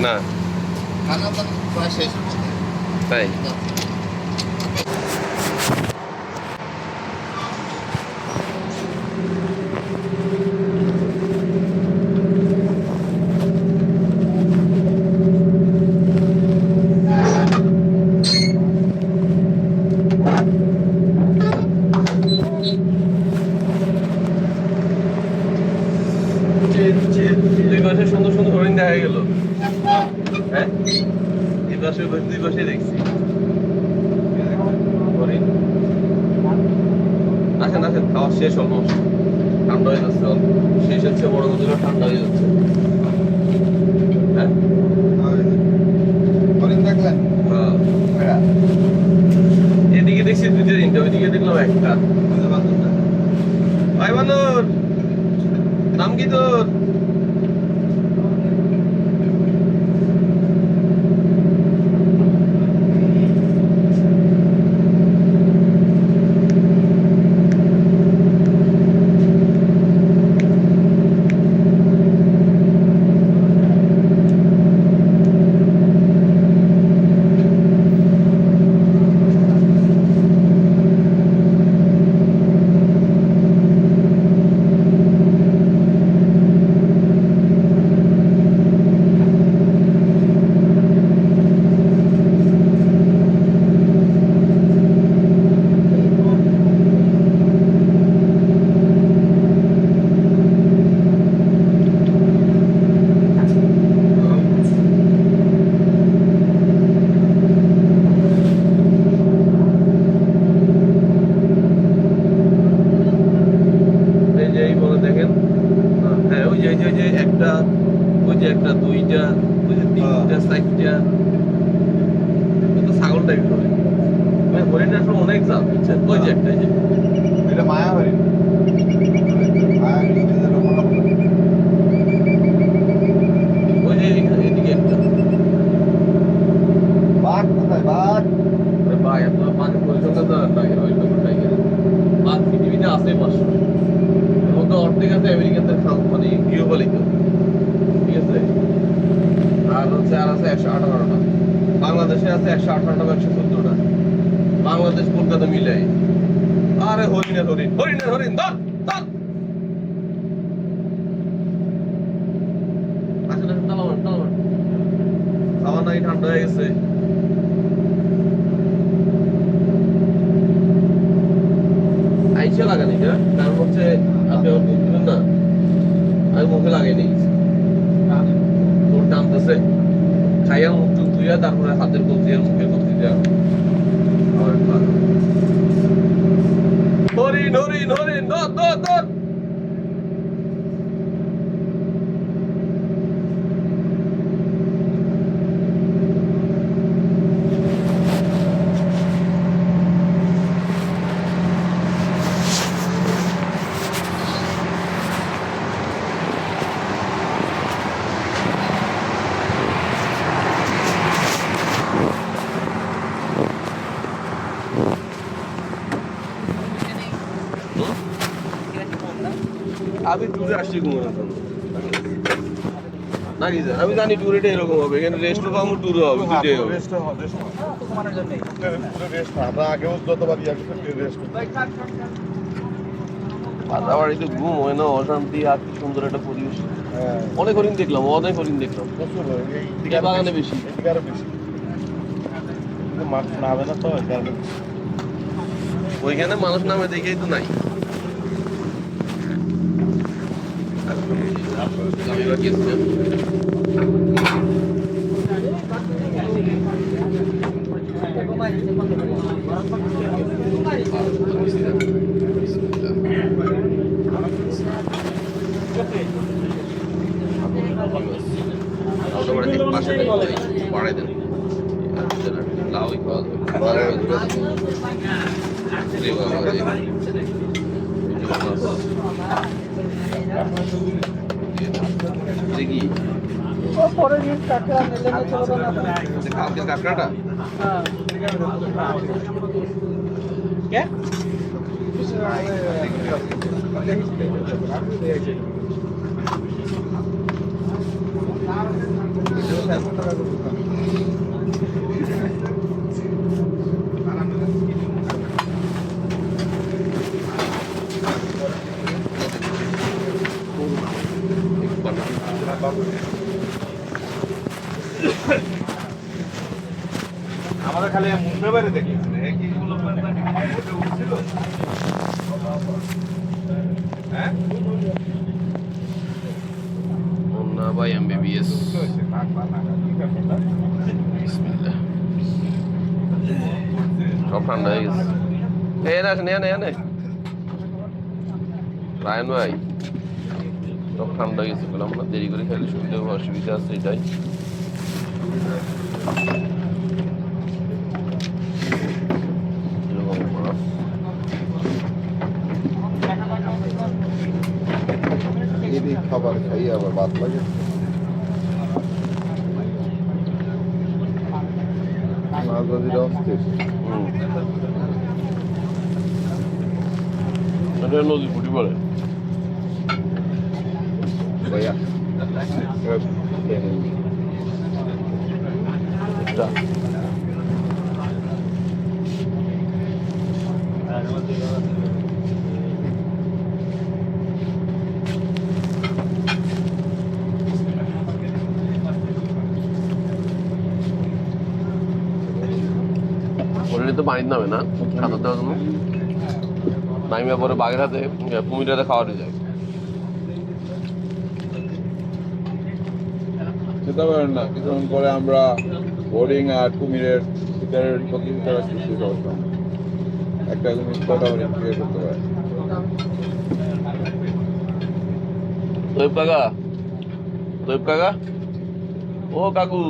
না তাই দুই পাশে সুন্দর সুন্দর হরিণ দেখা গেল। হ্যাঁ এই পাশে দুই পাশে দেখছি হরিণ। আসেন আসেন, খাওয়া শেষ, অলমোস্ট ঠান্ডা হয়ে যাচ্ছে, শেষ হচ্ছে, বড় নদীটা ঠান্ডা হয়ে যাচ্ছে। হ্যাঁ এদিকে দেখছি 2-3টা, ওইদিকে দেখলাম একটা। ভাই বানর, নাম কি তোর? ছাগল টাইপ করে হরিণের আসলে অনেক জাত, বুঝছেন? ওই যে একটা, যে এটা মায়া হরিণ ওই যে এদিকে একটা বাঘ কোথায় বাঘ? ভাই আপনার পানি পরিচ্ছন্নতা লাগে ওই লোক টাইগার বাঘ পৃথিবীতে আছে 500, এর মধ্যে অর্ধেক আছে আমেরিকানদের মানে গৃহপালিত, ঠিক আছে? আর হচ্ছে আর আছে 118টা, বাংলাদেশে আছে 118টা, 114টা, বাংলাদেশ কলকাতা মিলে। আরে হরিণের হরিণ, হরিণের হরিণ, ধর ধর। আসলে তালামান তালামান খাওয়া নাই, ঠান্ডা হয়ে গেছে। আইসে লাগানি না, কারণ হচ্ছে আপনি আমার মুখ দিবেন না, আমি মুখে লাগাই নিই, তোর টানতেছে, খাইয়া মুখ টুক ধুইয়া তারপরে হাতের কবজি আর মুখের কবজি দেওয়া। হরিণ হরিণ হরিণ, ধর ধর ধর। আমি ট্যুরে আসছি ঘুমানোর জন্য নাকি স্যার আমি জানি ট্যুরেটা এরকম হবে এখানে রেস্টও পাবো ট্যুরও হবে দুটোই হবে আমরা আগেও যতবার ইয়া করছি রেস্ট পাতাবাড়িতে ঘুম হয় না অশান্তি আর কি সুন্দর একটা পরিবেশ হ্যাঁ অনেক হরিণ দেখলাম প্রচুর এই বাগানে বেশি এদিকে আরো বেশি কিন্তু মাছ নামে না তো এই কারণে ওইখানে মানুষ নামে দেখেই তো নাই আমি এবার গেছিলাম পাশে বাড়াই দেন লাউই খাওয়া কি কালকের কাঁকড়াটা আমাদের খালি মুন্ডে বাইরে দেখি উঠছিল হ্যাঁ না ভাই এমবিবিএস সব ঠান্ডা হয়ে গেছে রায়ন ভাই সব ঠান্ডা হয়ে গেছে বললাম না দেরি করে খেলে শুনতে অসুবিধা আছে এটাই খাবার খাই আবার ভাত লাগে নদী ফুটি পড়ে তো পানির নামে না সাঁতার দেওয়ার জন্য নামিয়া পরে বাগেরহাটে কুমিরাতে খাওয়াতে যায় যেতে পারেন না কিছুক্ষণ পরে আমরা বোর্ডিং আর কুমিরের শিকারের প্রতিযোগিতা সৃষ্টি করতাম একটা কুমির কটা মিনিট ক্রিয়েট করতে পারে তোয়েব কাকা ও কাকু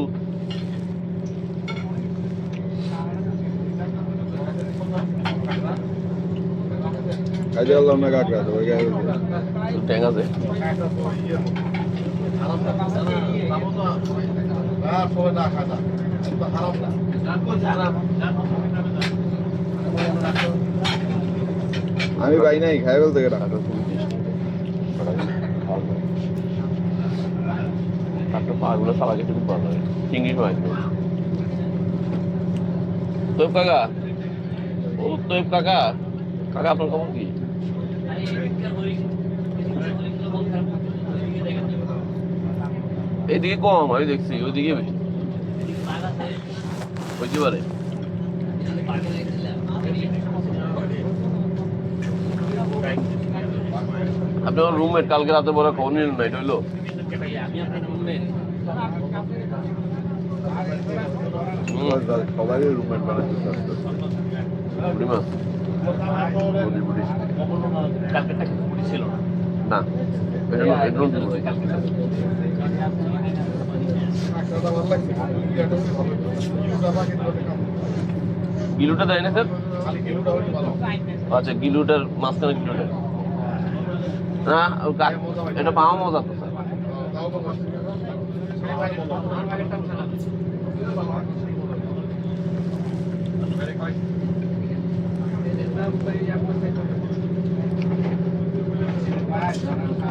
কাজে আল্লাহ না কাকড়া তো ওই গায়ে ট্যাং আছে আমি ভাই নাই খাই বলতে গেলাম পাগুলো সারা গেছে খুব ভালো চিংড়ি মাছ তোয়েব কাকা ও তোয়েব কাকা কাকা আপনার খবর কি এইদিকে কম আমি দেখছি ওইদিকে বেশি বুঝতে পারে আপনি আমার রুমমেট কালকে রাতে বড় খবর নিলেন না এটা হইলো সবারই রুমের বানাচ্ছে বুড়ি মাছ না এটা নতুন বুড়ি গিলুটা দেয় না স্যার আচ্ছা গিলুটার মাঝখানে গিলুটা না এটা পাওয়া মজা তো স্যার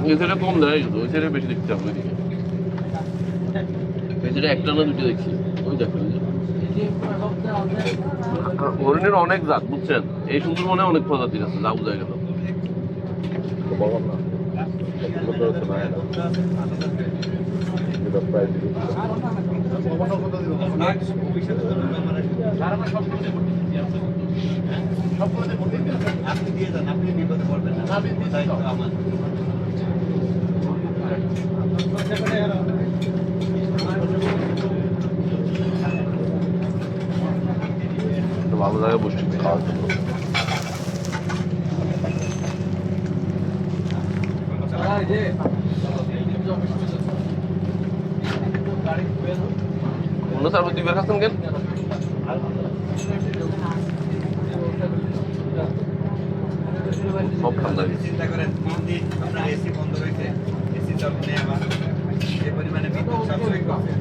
এই সাইডে কম দেয় কিন্তু ওই সাইডে বেশি দেখতে হবে ওইদিকে এই সাইডে একটা না দুটো দেখছি ওই দেখো হরিণের অনেক জাত বুঝছেন এই সুন্দরবনে অনেক প্রজাতির আছে যা বোঝা গেল আপনি দিয়ে যান, আপনি বিপদে পড়বেন না, দায়িত্ব আমার। ভালো জায়গায় বসছি খাওয়ার জন্য অন্য স্যার দুই বের খাচ্ছেন কেন সব ঠান্ডা চিন্তা করেন 3 দিন আপনার এসি বন্ধ রয়েছে, এসি চালু নেই আবার যে পরিমাণে বিদ্যুৎ সঞ্চয় করছে।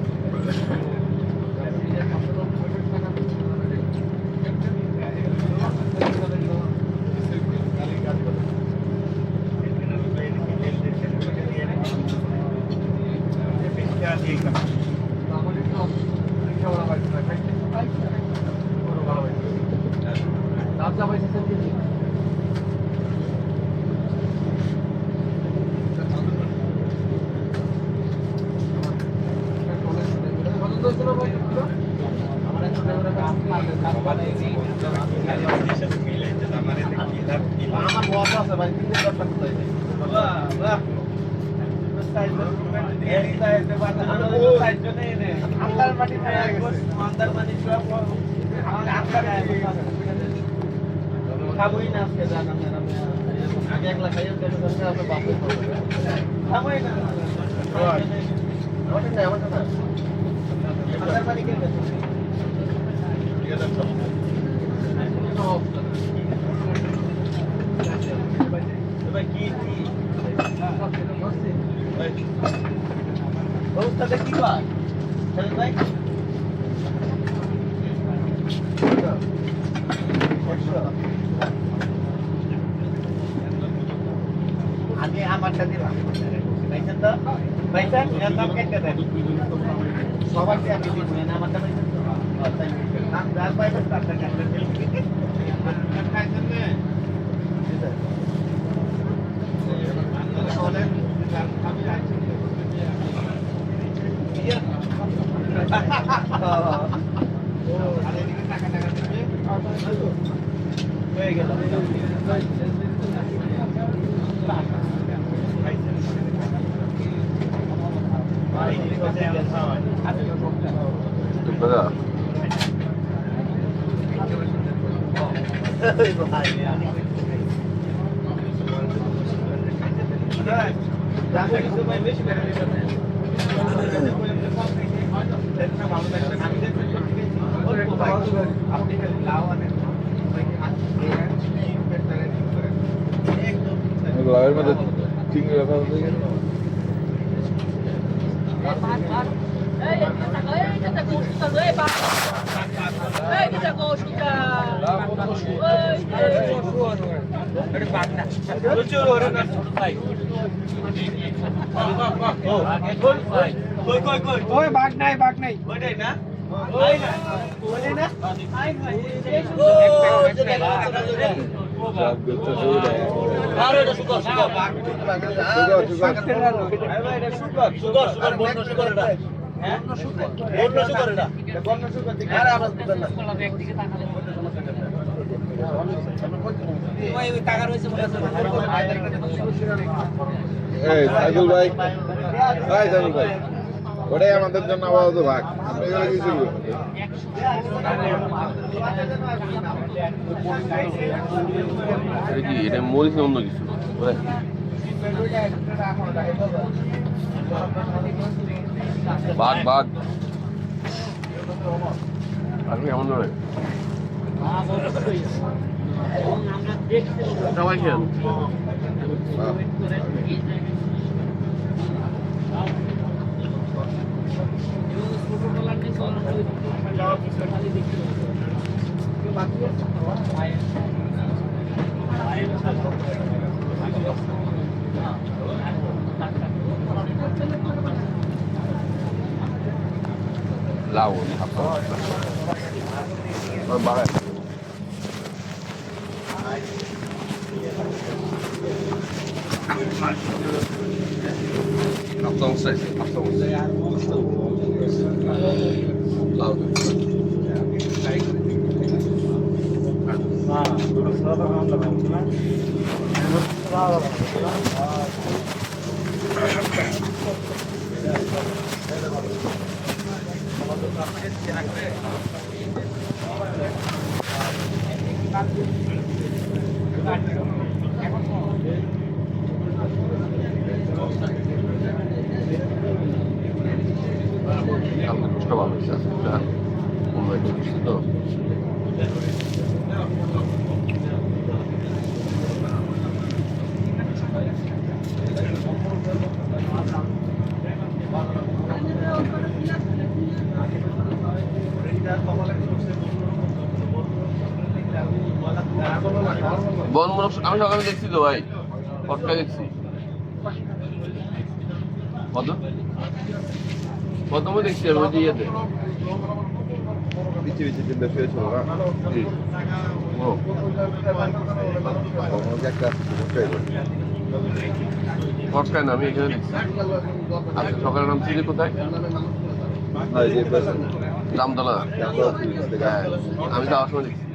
আমার বস আছে ভাই, কিন্তু ব্যাপার কোথায়? খাবোই না আজকে, জান আমি একলা খাই, আপনার বাপে খাবোই না। আমার না, আমার বাড়ি কে গেছে? অবস্থাটা কি কর ভাই? আগে আমারটা দিলাম পাইছেন তো, পাইছেন এর দাম কেটে দেন সবাইকে আমি দিব না, আমারটা পাইছেন তো নাম যার পাইবেন তার টাকা একটা দিন খাইছেন না বলেন আমি আছি হয়ে গেল বেশি আপনি লাউ আনেন লাউয়ের মধ্যে চিংড়ি রাখা হতে গেলে বাঘ নাই ওইটাই না সাইদুল ভাই, সাইদুল ভাই, ওটাই আমাদের জন্য আপাতত ভাগ। আপনি এগুলো কি শুরু কি এটা মরিচ অন্য কিছু বাঘ বাঘ আপনি এমন নয় সবাই খেয়াল লাউ বাড়ায় লাউ ভালো হয়েছে তো বনমূলক আমি সকালে দেখছি তো ভাই পটকা দেখছি প্রথমে দেখছি আমি ওই যে ইয়েতে বিচি বিচি চিন্তা শুয়েছিল না ও একটা পটকায় না আমি এখানে দেখছি আচ্ছা সকালের নাম ছিল কোথায় জামতলা হ্যাঁ আমি যাওয়ার সময় দেখছি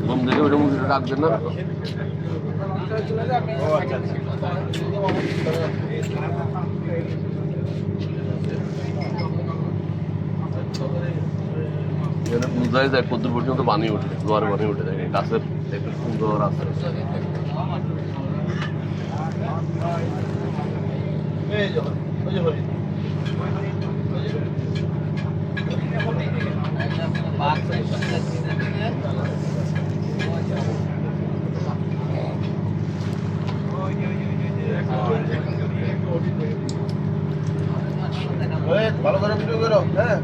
ঘুম থেকে ওইটা মুখে ডাকবেন না বুঝাই যায় কদ্দুর পর্যন্ত পানি উঠে জোয়ারে পানি উঠে যায় গাছের একটু সুন্দর আছে ভালো করে ভিডিও করো হ্যাঁ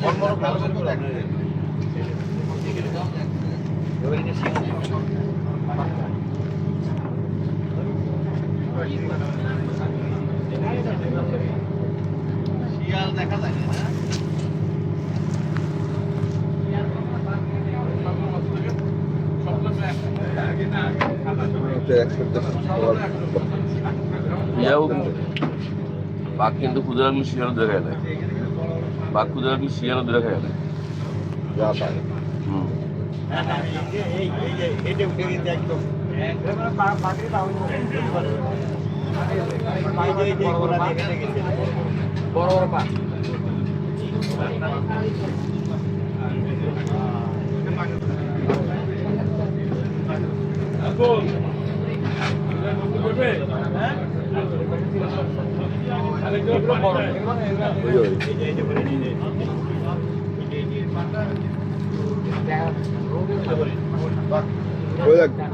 ভালো করে শিয়াল দেখা যায় না বাঘ কিন্তু খুঁজে রাখলে শিয়ারও দেখায় দেয় বাঘ খুঁজে রাখলে শিয়ারও দেখায় দেয় বড় বড় পা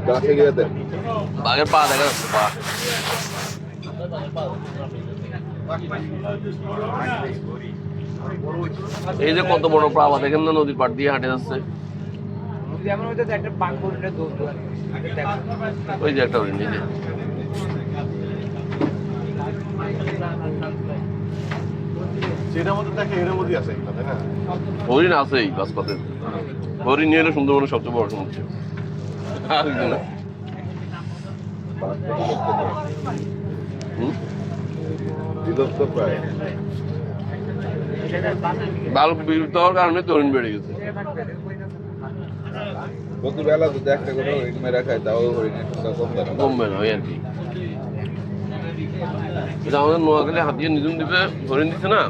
গাছে গিয়ে দেন বাঘের পা দেখা যাচ্ছে পা এই যে কত বড় পাবা দেখেন না নদীর পাড় দিয়ে হাঁটে যাচ্ছে ওই যে একটা হরিণ নিজে সেটার মধ্যে দেখে এর মধ্যে আছে তাই না হরিণ আছেই গাছপাতে হরিণ নিয়ে এলে সুন্দরবনের সবচেয়ে বড় সমস্যা আর কিছু না বিলুপ্ত প্রায় ভালো বিলুপ্ত হওয়ার কারণে তো হরিণ বেড়ে গেছে প্রতিবেলা যদি একটা করে হরিণ মেরা খায় তাও হরিণের সংখ্যা কমবে না কমবে না ওই আর কি এটা আমাদের নোয়াখালী হাতিয়ে নিধন দ্বীপে হরিণ দিচ্ছে না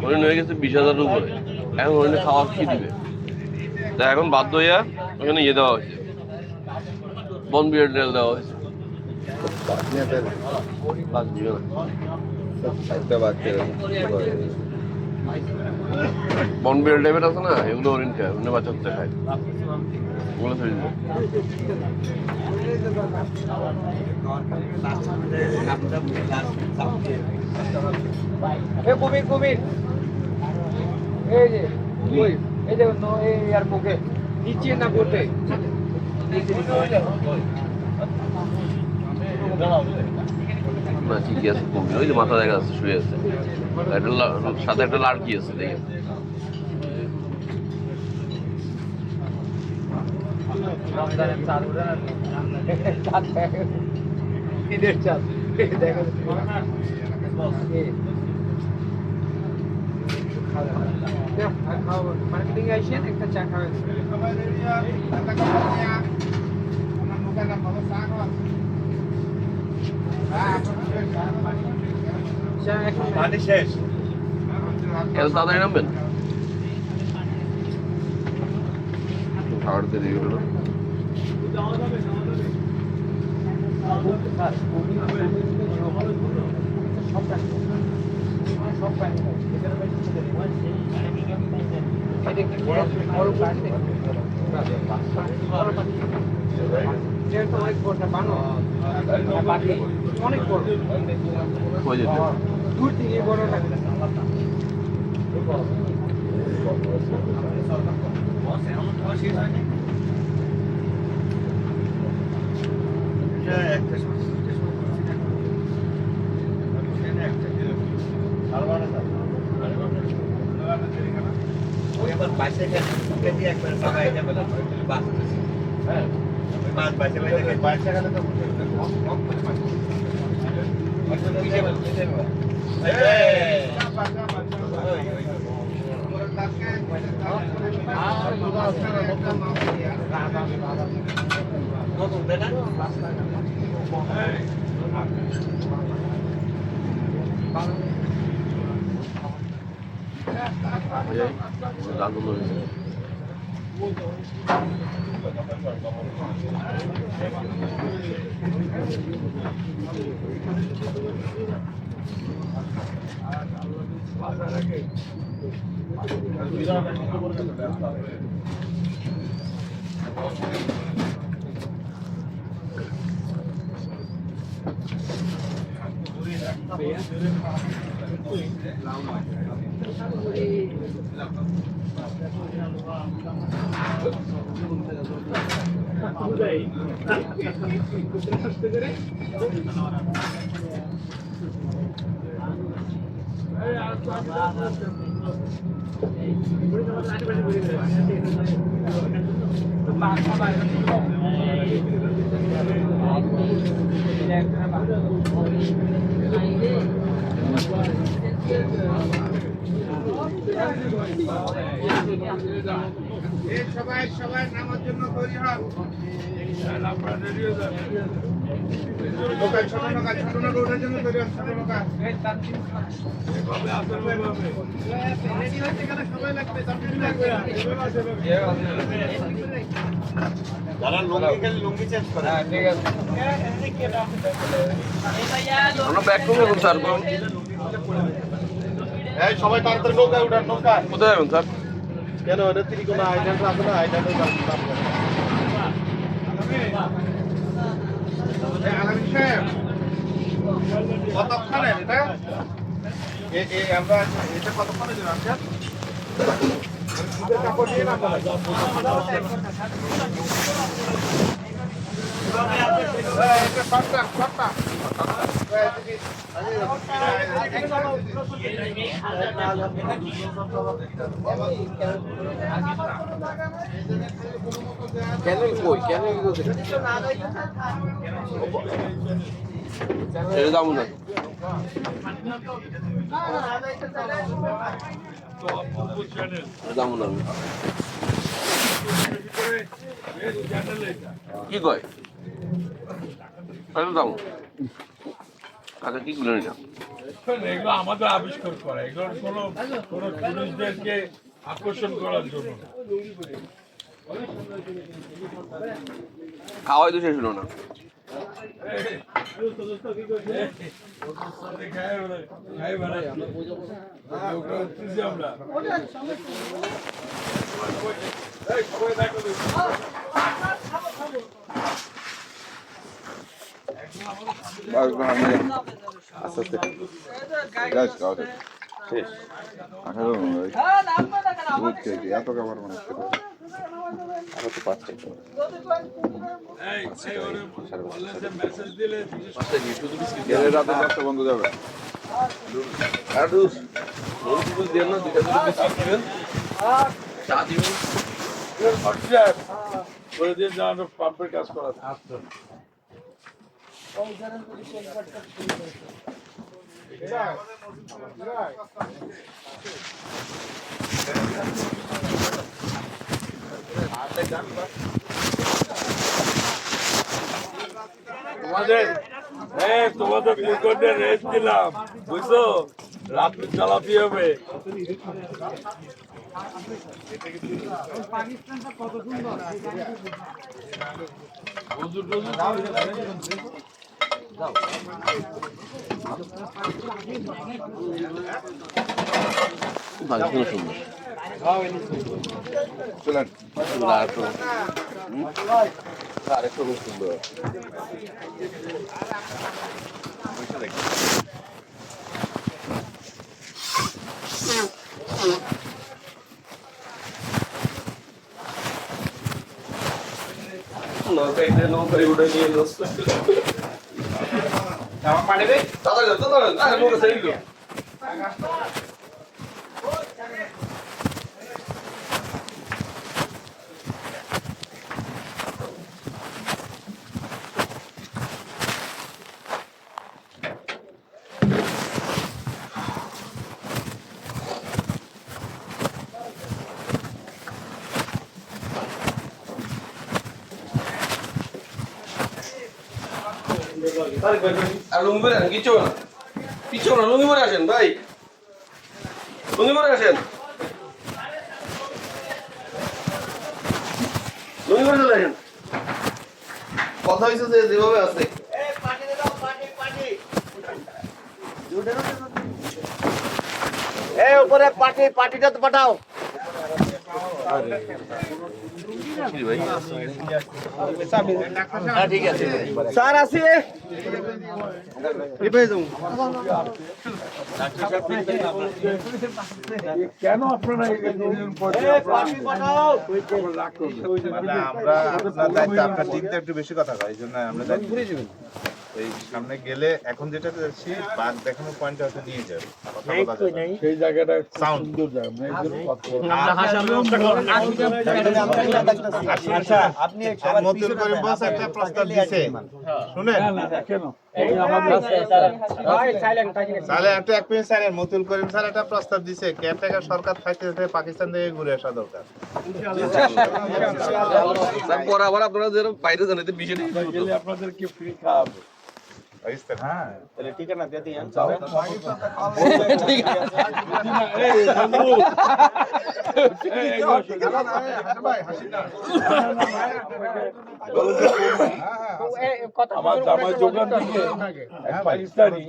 হরিণ হয়ে গেছে 20,000-এর উপরে এখন হরিণে খাওয়া কি দিবে তা এখন বাধ্য হইয়া ওখানে ইয়ে দেওয়া হয়েছে বন বিয়ার ডেল দেওয়া হয়েছে বাঘ দিবে না একটা বাচ্চা বন বিয়ার টাইপের আছে না এগুলো হরিণ খায় হরিণের বাচ্চা হচ্ছে খায় ওগুলো ছেড়ে দিবে কুমির কুমির এই যে এই দেখুন এই আর মুখে নিচে না বোটে না ঠিকই আছে কুমির ওই যে মাথা দেখা যাচ্ছে শুয়ে আছে সাথে একটা লাড়কি আছে দেখে রমজানের চাঁদ উঠে না ঈদের চাঁদ দেখা মার্কেটিং আইসেন একটা চা খাবেন পানি শেষ এত তাড়াতাড়ি নামবেন খাবার দেরি হলো অনেক বড় অনেক বড় হয়ে যেতে দূর থেকে বড় লাগে বাইশে একবার সবাই মাছ বাইশে বাইশে গেলে তো রাগুলো সবাই নামার জন্য তৈরি হন ছোট নৌকা ওঠার জন্য তৈরি হন ছোট নৌকা যারা লুঙ্গি খেলে লুঙ্গি চেঞ্জ করে আমরা ব্যাক রুমে এখন স্যার এই সবাই তাড়াতাড়ি নৌকায় উঠান নৌকা কোথায় যাবেন স্যার কেন এটা তিনি কোনো আইল্যান্ড আছে না আইল্যান্ডের নাম আলামিন সাহেব কতক্ষণে এটা আমরা এটা কতক্ষণে দেবো আপনার কাপড় দিয়ে না ক্যানেল কই ক্যানেল ছেড়ে যাবো না যাবো না আমি কি কয় যাবো কাকা কি গুলো নিলাম এগুলো আমাদের আবিষ্কার করা এগুলো কোনো টুরিস্টদেরকে আকর্ষণ করার জন্য খাওয়াই তো শেষ হলো না আস্তে আস্তে শেষ 18 এত খাবার মানুষ খেতে পারে? আরো তো 5 টাকা শুধু বিস্কিট এর রাতে 4টা বন্ধ যাবে। আর রোজ দিয়ে না 2টা করে বিস্কিট দিবেন চা দিবেন প্রতিদিন যেন পাম্পের কাজ করা তোমাদের পুকুরে রেস্ট দিলাম বুঝছো, রাত্রি চালাতে হবে। ভালো সুন্দর চলেন আরেকটু সুন্দর নৌকায় উঠে নিয়ে আর লুঙ্গি পরে আসেন, কিচ্ছু না কিচ্ছু না, লুঙ্গি পরে আসেন ভাই, লুঙ্গি পরে আসেন, লুঙ্গি পরে চলে আসেন। কথা হয়েছে যে যেভাবে আছে উপরে পাটিটা তো পাঠাও। ঠিক আছে স্যার আসি কেন আপনারা আমরা আপনার দায়িত্ব, আপনার টিমটা একটু বেশি কথা কয়, এই জন্য আমরা এই সামনে গেলে এখন যেটা যাচ্ছি বাঘ দেখানোর পয়েন্ট হয়তো নিয়ে যাবে, কথা বলা যাবে না। সেই জায়গাটা সাউন্ড সুন্দর জায়গা মানে এই জন্য কথা বলা। আচ্ছা আপনি মতুল করিম বস একটা প্রস্তাব দিয়েছে, শুনেন না না কেন এই আমাদের তাহলে একটা এক মিনিট স্যার, মতুল করিম স্যার একটা প্রস্তাব দিয়েছে, কেয়ারটেকার সরকার থাকতে পাকিস্তান থেকে ঘুরে আসা দরকার। পরে আবার আপনারা যেন বাইরে জানেন বিষয় গেলে আপনাদেরকে ফ্রি খাওয়াবো। পাকিস্তান হ্যাঁ তাহলে ঠিকানা দিয়ে দিন। আমার জামাই দোকান থেকে এক পাকিস্তানি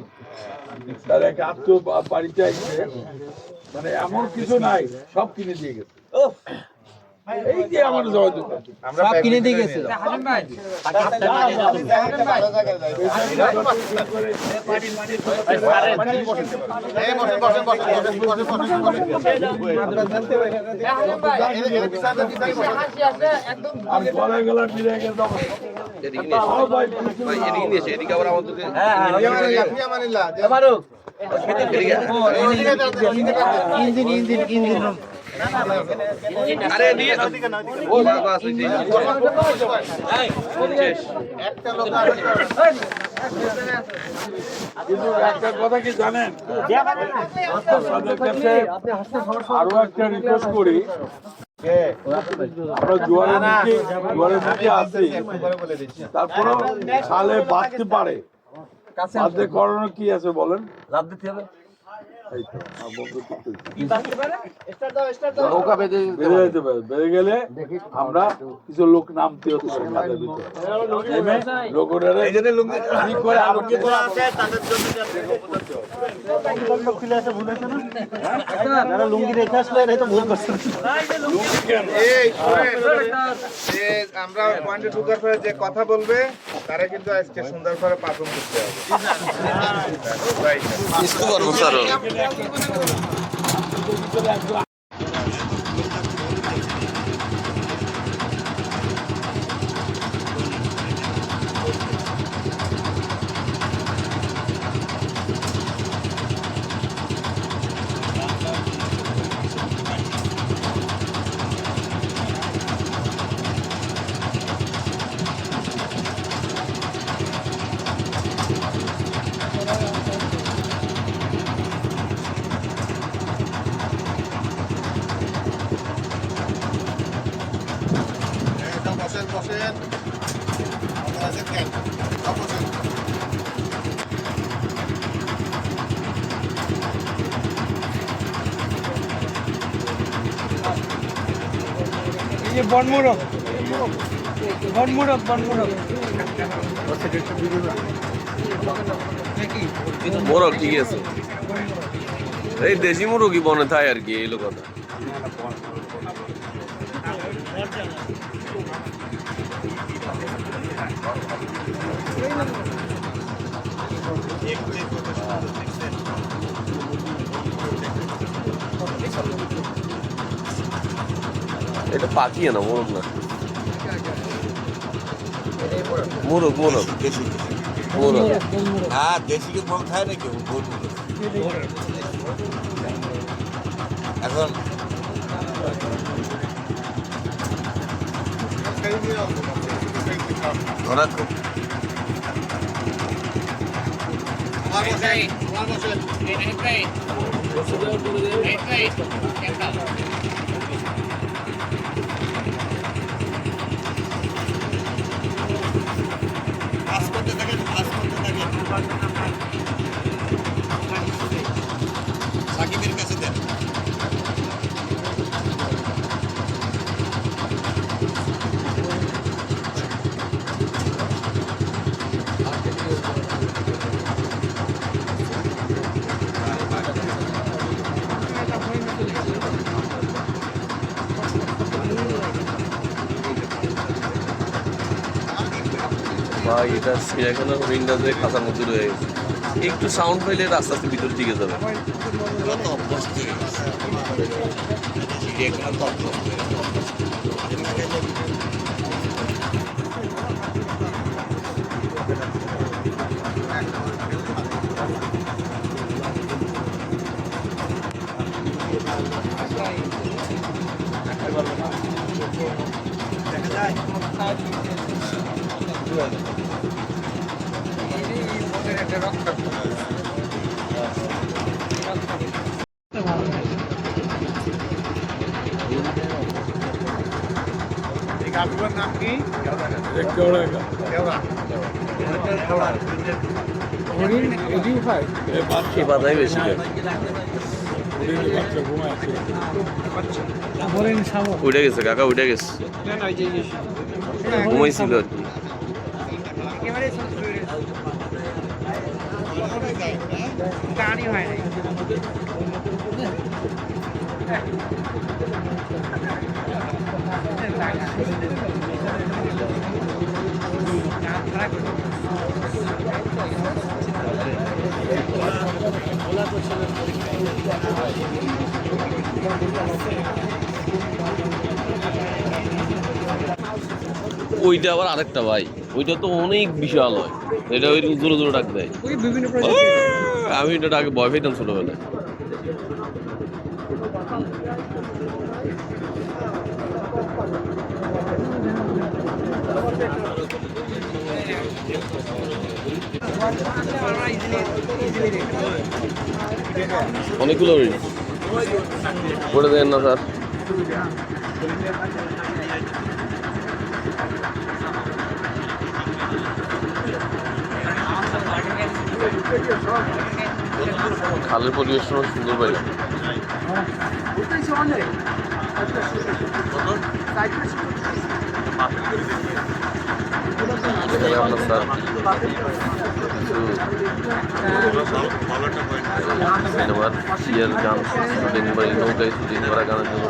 তার এক আত্মীয় বাড়িতে আসছে, মানে এমন কিছু নাই, সব কিনে দিয়ে গেছে। এই যে আমার জামাই দোকান আমরা কিনে দিয়ে গেছিল। আর গলা গলা মিলে গেছে। এদিকে নিয়ে এসে ভাই এদিকে নিয়ে এসে এদিকে আবার আমাদেরকে আরে নিয়ে ও বাস কিন্তু একটা কথা কি জানেন, আপনাদের কাছে আরো একটা রিকোয়েস্ট করি, আমরা জোয়ারের মুখে আছি, তারপরে সালে বাঁচতে পারে, বাঁধতে করানো কি আছে বলেন? এই তো, আমার বন্ধু ঠিক করেছে। বেড়ে যেতে পারে, বেড়ে গেলে আমরা কিছু লোক নামতে হতে পারে খাদের ভিতরে। নেমে লোকেরা কি করে আলোকিত আছে তাদের জন্য যারা লুঙ্গি রেখে আসলে এটা তো ভুল করছে। এই আমরা পয়েন্টে ঢোকার পরে যে কথা বলবে তারা কিন্তু আজকে সুন্দর করে পারফর্ম করতে হবে। করবো স্যার এই যে বনমুরগ বনমুরগ বনমুরগ মোরগ ঠিক আছে, এই দেশি মুরগি বনে থাকে আর কি, এই কথা। এটা পাখি না, মোরগ না, মোরগ মোরগ মোরগ। হ্যাঁ দেশি কি মোরগ খায় নাকি এখন ধরা খুব সাকিবের কাছে দেন। ভাই এটা সিরাখানা হরিণাতে খাঁচার মধ্যে রয়ে গেছে, একটু সাউন্ড পাইলে আস্তে আস্তে ভিতর দিকে যাবে। গাছগুলোর নাম কি? এই বাধাই বেশি করে। উঠে গেছে কাকা, উঠে গেছে, ঘুমাইছিল আর কি। ওইটা আবার আরেকটা ভাই, ওইটা তো অনেক বিশাল হয়, এটা ওই জোরে জোরে ডাক দেয়। আমি এটা ডাকে ভয় পেতাম ছোটবেলায়। অনেকগুলো করে দেন না স্যার। খালের পরিবেশটা সুন্দর পাই। এখানে আমরা স্যার সিনেমার ইয়ের গান শুটিং বা নৌকায় শুটিং করা গানের জন্য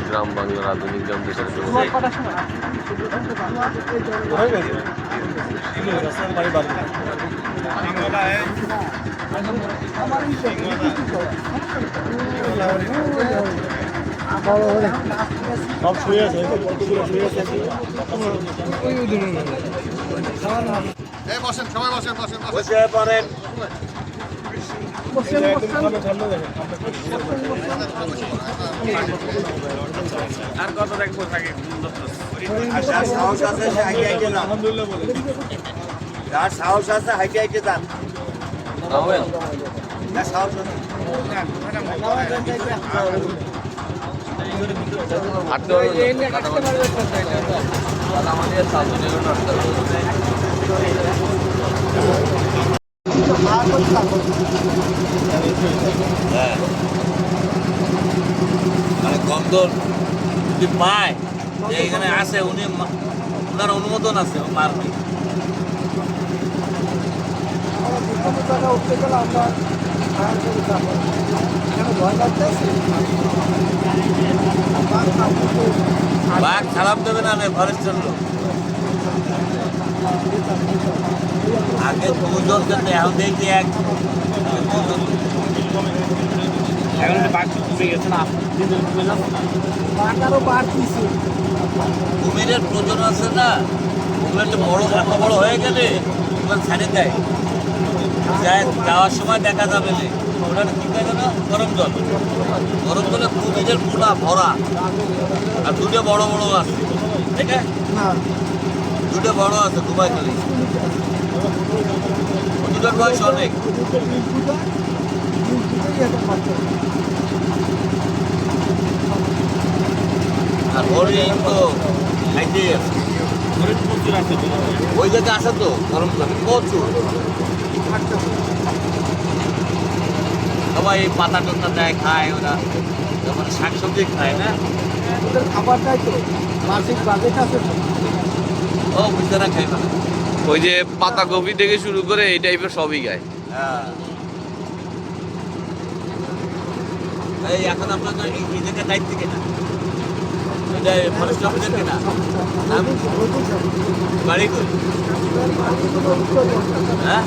গ্রাম বাংলার আধুনিক গান দেখার জন্য। সব শুয়ে আছে, কতগুলো শুয়ে আছে। বসেন সবাই, বসেন বসেন বসে পড়েন। আর কত দেখবো থাকে সাহস আছে সে আগে আগে যান। আলহামদুলিল্লাহ বলে যার সাহস আছে হাইটে হাইটে যান। নামেন যার সাহস আছে হাঁটতে পারবে না আমাদের সামনে হাঁটতে পারবে হ্যাঁ মানে গন্ধ যদি পায় যে এখানে আছে উনি ওনার অনুমোদন আছে মারবে বাঘ খারাপ দেবে না ফরেস্টের লোক আগে দুজন যেতে এখন দেখি এক এখন বাঘ কমে গেছে না কুমিরের প্রয়োজন আছে না কুমিরটা বড় এত বড় হয়ে গেলে ওগুলো ছাড়ে দেয় যাওয়ার সময় দেখা যাবে না ওটা কি থাকে না গরম জলে কুমিরের পোনা ভরা আর দুটো বড় বড় আছে ঠিক আছে দুটো বড় আছে দুবাই গেলে দুটোর বয়স অনেক আর হরিণ তো খাইতেই আছে ওই জায়গায় আসে তো গরম জলে প্রচুর সবাই এই পাতা টাতা দেয় খায় ওরা মানে শাকসবজি খায় না খাবারটাই তো মাসিক বাজেট আছে ও বুঝতে খাই না ওই যে পাতাকপি থেকে শুরু করে এই টাইপের সবই গায় হ্যাঁ এই এখন আপনাদের এই জায়গায় দায়িত্ব কিনা এটা ফরেস্ট অফিসের কিনা বাড়ি করি হ্যাঁ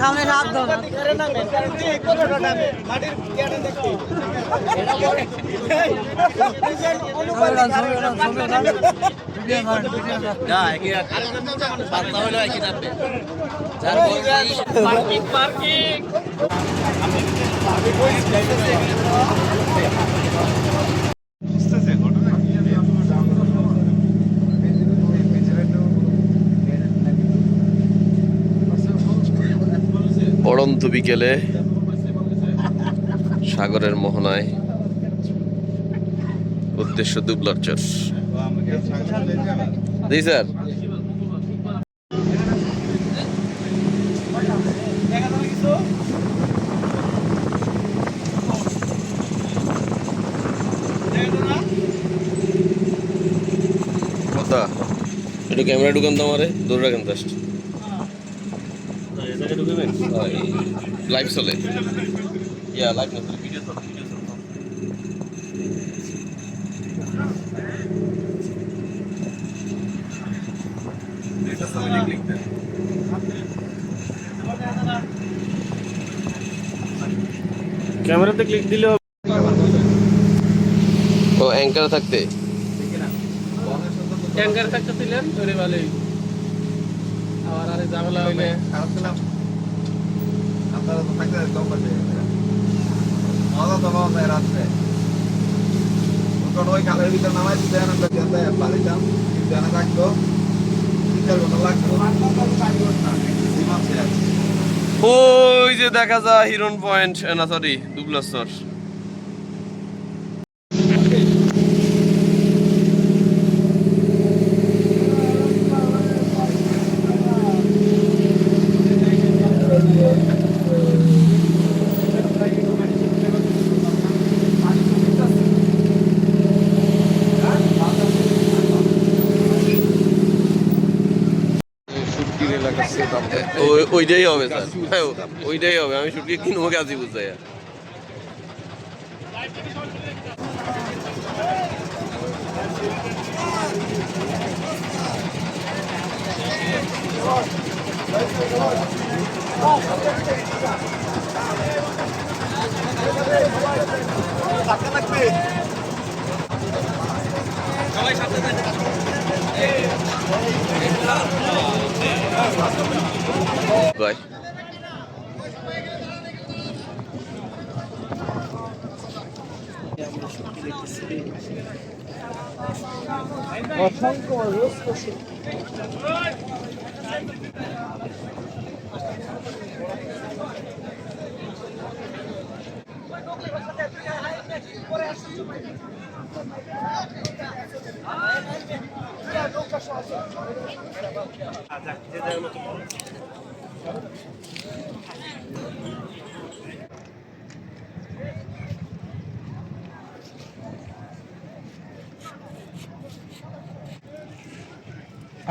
সামনে হাত দাও না একই পাতা হলো একই নামবে পার্কিং পড়ন্ত বিকেলে সাগরের মোহনায় উদ্দেশ্য দুবলার চর জি স্যার কথা একটু ক্যামেরা ঢুকান তো আমারে দূর রাখেন জাস্ট লাইভ চলে ইয়া লাইভ না ভিডিও চলে ক্যামেরাতে ক্লিক দিলে ও অ্যাঙ্কার থাকতে ট্যাঙ্কার থাকতে দিলেন ধরে ভালোই আবার আরে ঝামেলা হইলে আপনারা তো থাকতে কম বাজে মজা তো পাওয়া যায় রাত্রে ওই কালের ভিতরে নামাই দিতে আমরা যেতে পারিতাম জানা থাকতো 3-4 ঘন্টা লাগতো ওই যে দেখা যায় হিরন পয়েন্ট না সরি দুবলার চর ওইটাই হবে স্যার হ্যাঁ ওইটাই হবে আমি শুটকি কিনবো কাজী বুঝাই বাই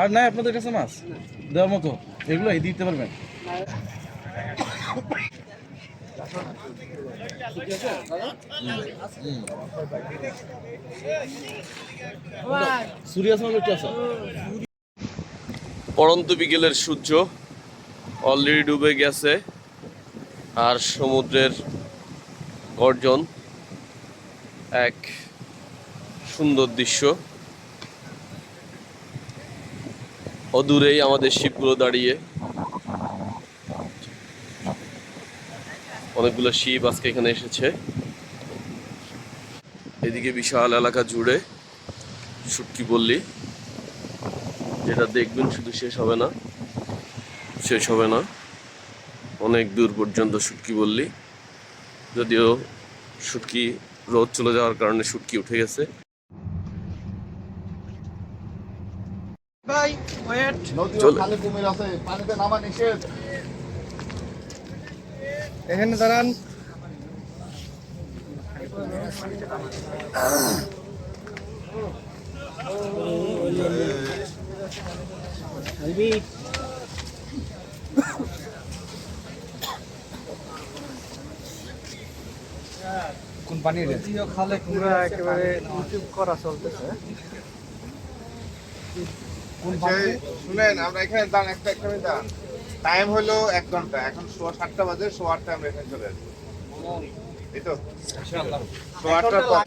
আর নাই আপনাদের কাছে মাছ দেওয়ার মতো এগুলো দিতে পারবেন? পড়ন্ত বিকেলের সূর্য অলরেডি ডুবে গেছে আর সমুদ্রের গর্জন এক সুন্দর দৃশ্য। অদূরেই আমাদের শিপগুলো দাঁড়িয়ে, অনেকগুলো শিপ আজকে এখানে এসেছে। এদিকে বিশাল এলাকা জুড়ে শুটকি বললি, যেটা দেখবেন শুধু শেষ হবে না, অনেক দূর পর্যন্ত শুটকি বললি। যদিও শুটকি রোদ চলে যাওয়ার কারণে শুটকি উঠে গেছে। এখানে দাঁড়ান। কোন পানি খালে পুরো একেবারে ইউটিউব করা চলতেছে। শুনেন, আমরা এখানে দাঁড়ান, একটা দাঁড়ান। টাইম হলো 1 ঘন্টা, এখন 7:15 বাজে, 8:15 আমরা এখানে চলে আসবো। এই তো ইনশাআল্লাহ 8:15 পর।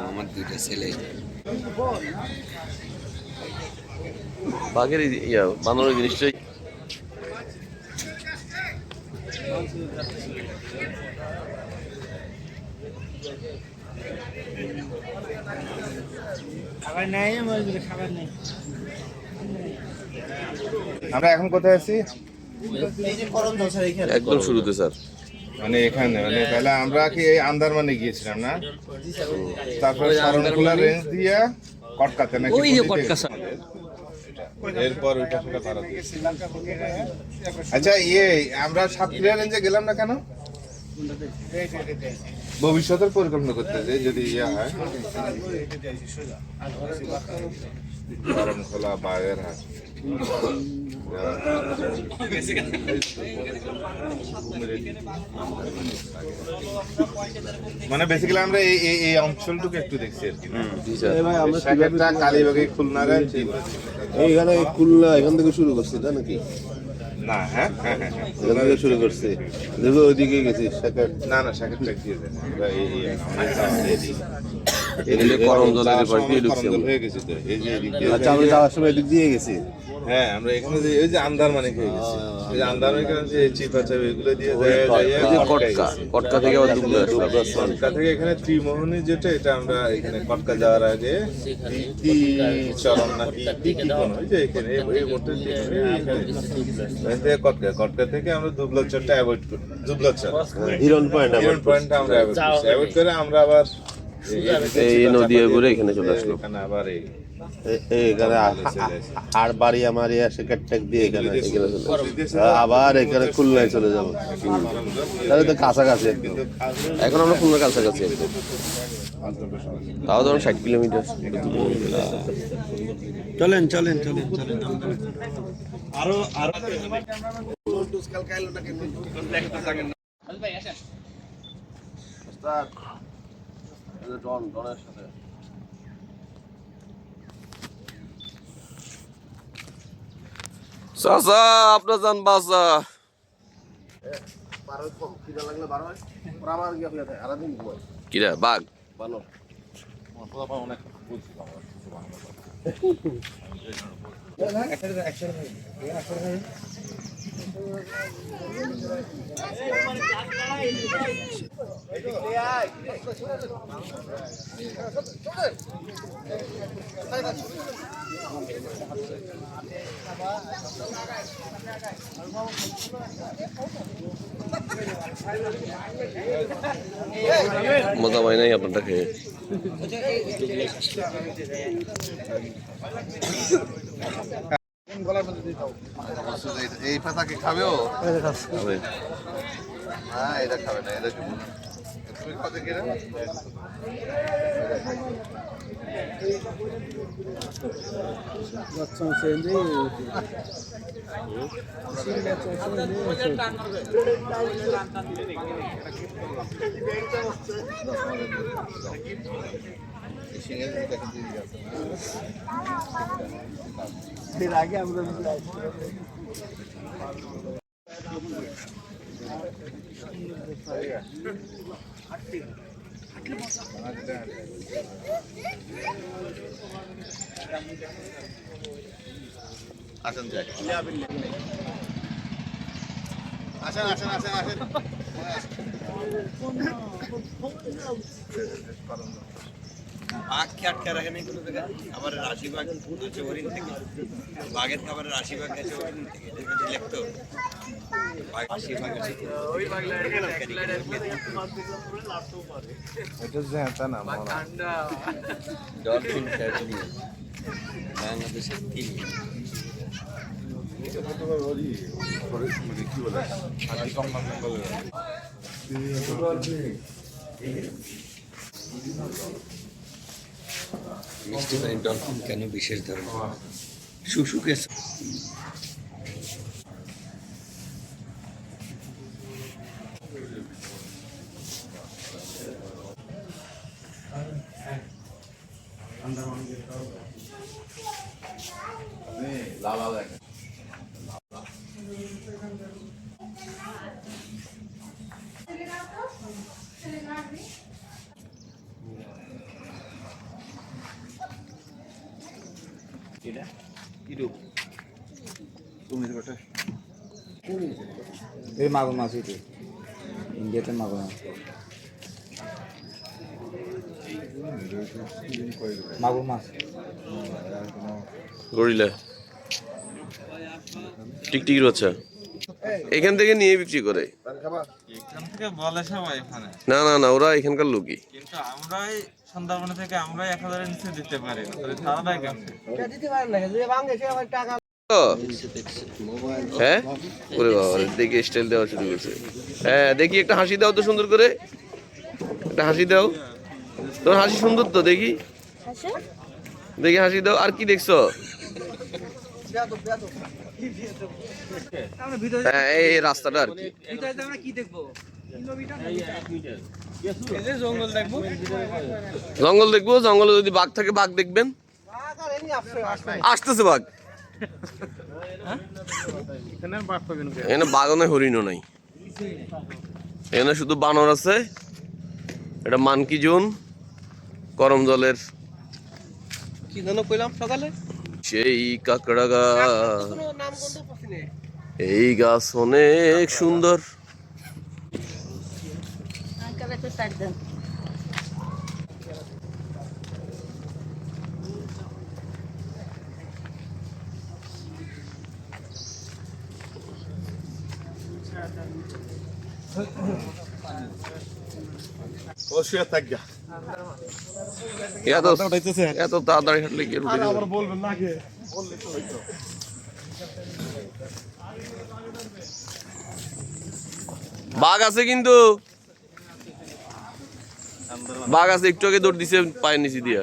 আমার 2টা ছেলে। বাঘের বানরের জিনিসটাই আমরা এখন কোথায় আছি? একদম শুরুতে স্যার। মানে এখানে তাহলে আমরা কি এই আন্দারমানে গিয়েছিলাম না? তারপরে শরণখোলা রেঞ্জ দিয়ে কটকাতে নাকি? এরপর ওইটা সেটা পারা দিয়েছি। আচ্ছা, আমরা সাতক্ষীরা রেঞ্জে গেলাম না কেন? ভবিষ্যতের পরিকল্পনা করতে যে যদি হয় শরণখোলা, বাগেরহাট, মানে বেসিক্যালি আমরা এই অঞ্চলটুকু একটু দেখছি আর কি। সেক্ষেত্রে কালীবাগে, খুলনার এইখানে খুলনা এখান থেকে শুরু করছি তাই নাকি? না, হ্যাঁ এখান থেকে শুরু করছি, দেখো ওইদিকে গেছি শাখার। না, শাকের ট্যাগ দিয়ে দেন। আমরা হয়ে গেছি তো, এই যে এদিক দিয়ে। আচ্ছা, আমরা যাওয়ার সময় এদিক দিয়ে গেছি। হ্যাঁ, আমরা এখানে যে এই যে আন্দারমানে খেয়ে গেছি, এই যে আন্দারমানে যে চিপ আছে ওইগুলো দিয়ে কটকা থেকে আবার দুপুরে আসলাম। কটকা থেকে এখানে ত্রিমোহনী যেটা, এটা আমরা এখানে কটকা যাওয়ার আগে চরণ নাকি কোন ওই যে এখানে এই মোটর কটকা থেকে আমরা দুবলাচরটা অ্যাভয়েড করি। দুবলাচর হিরন পয়েন্ট আমরা অ্যাভয়েড করে আমরা আবার এই নদী ঘুরে এখানে চলে আসলো। এখানে আবার এখানে আর বাড়ি আমার শেখার দিয়ে এখানে আবার এখানে খুলনায় চলে যাবো। তাহলে তো কাছাকাছি একদম। এখন আমরা খুলনার কাছাকাছি, তাও ধরুন 60 কিলোমিটার। চলেন আরো চাচা আপনার যান বাসা। কিরা বাঘ? মজা হয় নাই আপনারটা খেয়ে? এই পাতা কি খাবে ও? খাবে। হ্যাঁ এটা খাবে না, এটা তুমি কত কিলো? আসেন যাই, আসেন আসেন আসেন আসেন। বাঘকে আটকে রাখে নেই কোনো জায়গায়। আবার রাশিবাগ হচ্ছে হরিণ থেকে, বাঘের খাবারের রাশিবাগ গেছে হরিণ থেকে, এটা কিছু লিখতো রাশিবাগ আছে। এটা জ্যাঁতা না ডলফিন ক্যাভিলিয়ার বাংলাদেশের তিন। কি বলে হাতি কম্পান বলে মিষ্টি পানি ডলফিন কেন বিশেষ ধরনের শুশুকে লালা লাগে। এই মাগুর মাছ এটি ইন্ডিয়াতে মাগুর মাছ, মাগুর মাছ গরিলা টিকটিকির বাচ্চা এখান থেকে নিয়ে বিক্রি করে। এখান থেকে বলে সবাই এখানে, না না না, ওরা এখানকার লোকই। কিন্তু আমরাই সন্ধ্যাবন থেকে আমরাই 1000-এর নিচে দিতে পারি না, তাহলে তারা দেয় কেমনে? হ্যাঁ ওরে বাবা, দেখি স্টাইল দেওয়া শুরু করছে। হ্যাঁ দেখি একটা হাসি দাও তো সুন্দর করে, একটা হাসি দাও। তোর হাসি সুন্দর তো, দেখি দেখি হাসি দাও। আর কি দেখছো? হ্যাঁ এই রাস্তাটা আর কি। জঙ্গল দেখবো, জঙ্গলে যদি বাঘ থাকে বাঘ দেখবেন। আসতেছে বাঘ, এখানে বাঘও নাই হরিণও নাই, এখানে শুধু বানর আছে। এটা মানকি জোন, করম জলের কি যেন কইলাম সকালে, সেই কাকড়া গাছ। এই গাছ অনেক সুন্দর। ও শুয়ে থাক যা। এত তাড়াতাড়ি হাঁটলে কি রুটি দেবে? আবার বলবেন না কে বললে তো হইতো। বাঘ আছে কিন্তু, বাঘ আছে, একটু আগে দৌড় দিছে পায়ের নিচে দিয়া।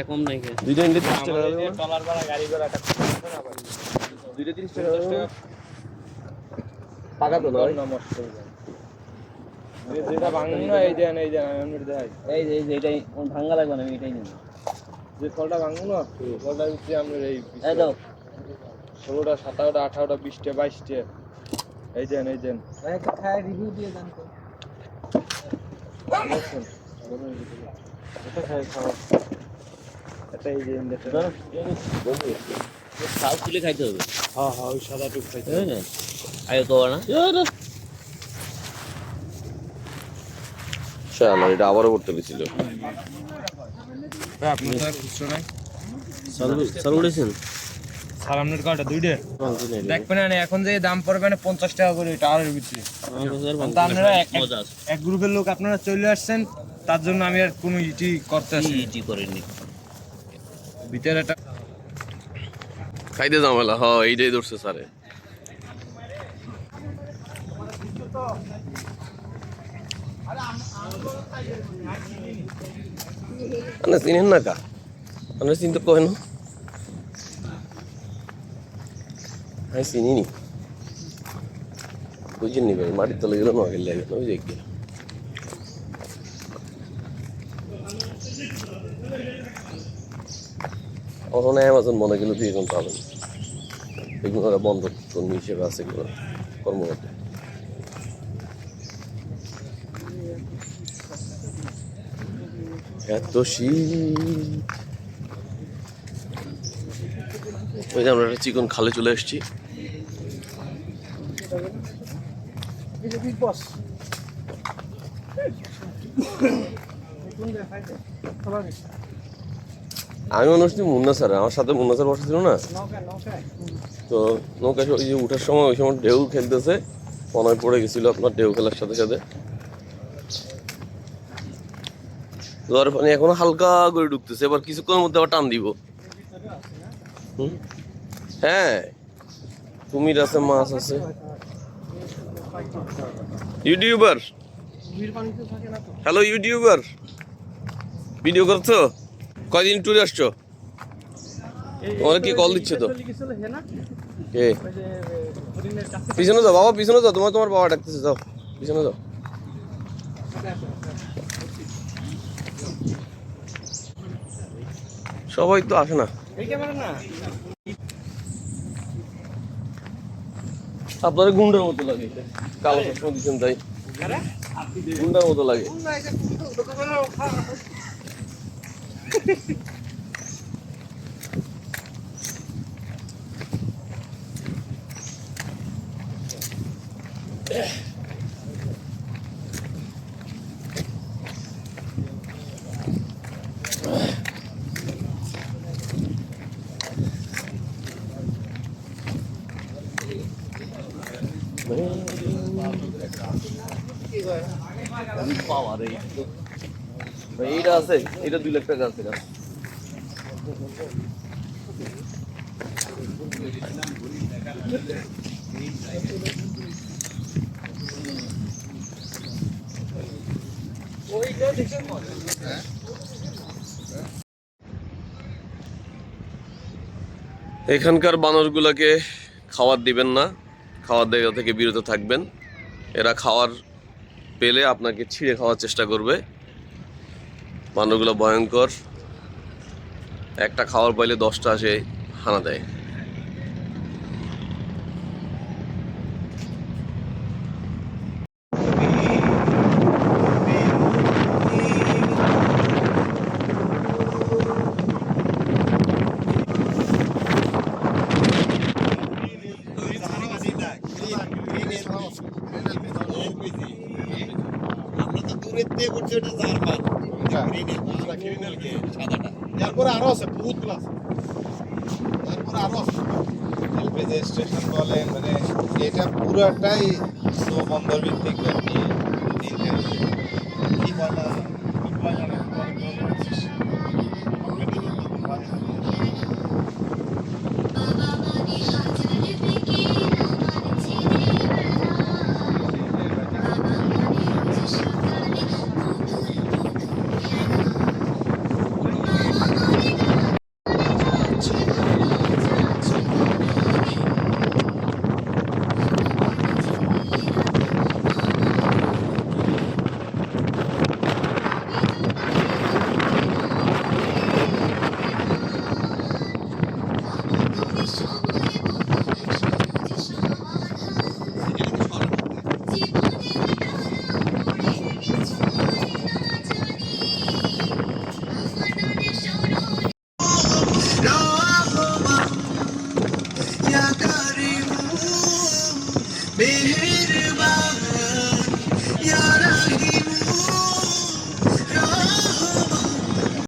কম নাই দুইটা নিলে 30 টাকা লাগবে না? টলার ভাড়া গাড়ি ভাড়াটা দুইটা 30 টাকা লাগবে। পাকা তো নয়। যেটা ভাঙুন না এই দেন এই দেন এই যে এটাই ভাঙ্গা লাগবে না, আমি এটাই নিব। যে ফলটা ভাঙুন না ফলটার ভিতরে আমরা এই এই দাও 16টা 17টা 18টা 20টা 22টা এই দেন একটা খায় রিভিউ দিয়ে দেন তো। এটা খায় খাও এটা এই যে খাও তুলে খাইতে হবে। হ্যাঁ ওই সাদা টুক খাইতে তাই না? আগে কবা না শালা এটা আবারও করতে গেছিল। আপনার খুচরো নাই চালু করেছেন? সালামনের কাটা দুইটা দেখবেন না এখন যে দাম পড়বে না 50 টাকা করে টাওয়ারের ভিতরে। তা আপনারা এক গ্রুপের লোক আপনারা চলে আসছেন, তার জন্য আমি আর কোনো ইটি করতে আসি ইটি করেননি। ভিতরে একটা খাইতে ঝামেলা, হ এইটাই ধরছে স্যারে। চিনেন না কা আপনার চিনতে কয় না, আমি চিনি নি বুঝিনি নিবে মাটির তলে গেল না গেলে লাগে ওই দেখি ওখানে অ্যামাজন মনে গেল দিয়ে এখন পাবেন, এগুলো ওরা বন্ধ কর্মী হিসেবে আছে এগুলো কর্মরত। এত শীত, ওই যে আমরা একটা চিকন খালে চলে এসেছি। আমি মনে হচ্ছি মুন্না স্যার, আমার সাথে মুন্না স্যার বসা ছিল না, তো নৌকায় ওই যে উঠার সময় ওই সময় ঢেউ খেলতেছে, মনে পড়ে গেছিল আপনার ঢেউ খেলার সাথে সাথে। জোয়ার পানি এখনো হালকা করে ঢুকতেছে, এবার কিছুক্ষণের মধ্যে আবার টান দিব। হ্যাঁ কুমির আছে, মাছ আছে। ইউটিউবার, হ্যালো ইউটিউবার, ভিডিও করছো? কয়দিন ট্যুরে আসছো? তোমার কি কল দিচ্ছে তো? কে? পিছনে যাও বাবা, পিছনে যাও, তোমার বাবা ডাকতেছে, যাও পিছনে যাও। সবাই তো আসে না। আপনার গুন্ডার মতো লাগে, কালো চশমা দিচ্ছেন তাই গুন্ডার মতো লাগে। এইটা আছে, এটা 2 লাখ টাকা আছে। এখানকার বানরগুলোকে খাবার দিবেন না, খাওয়ার জায়গা থেকে বিরত থাকবেন। এরা খাওয়ার পেলে আপনাকে ছিঁড়ে খাওয়ার চেষ্টা করবে। বানরগুলো ভয়ঙ্কর, একটা খাওয়ার পাইলে 10টা আসে হানা দেয়। আমরা তো দূরের থেকে করছি, ওটা জার্মান সাদাটা। এরপরে আরো আছে, বহুতগুলো আছে, তারপরে আরো আছে। এলপিজি স্টেশন বলে, মানে এটা পুরোটাই বন্দর ভিত্তিক কি বলা मेरे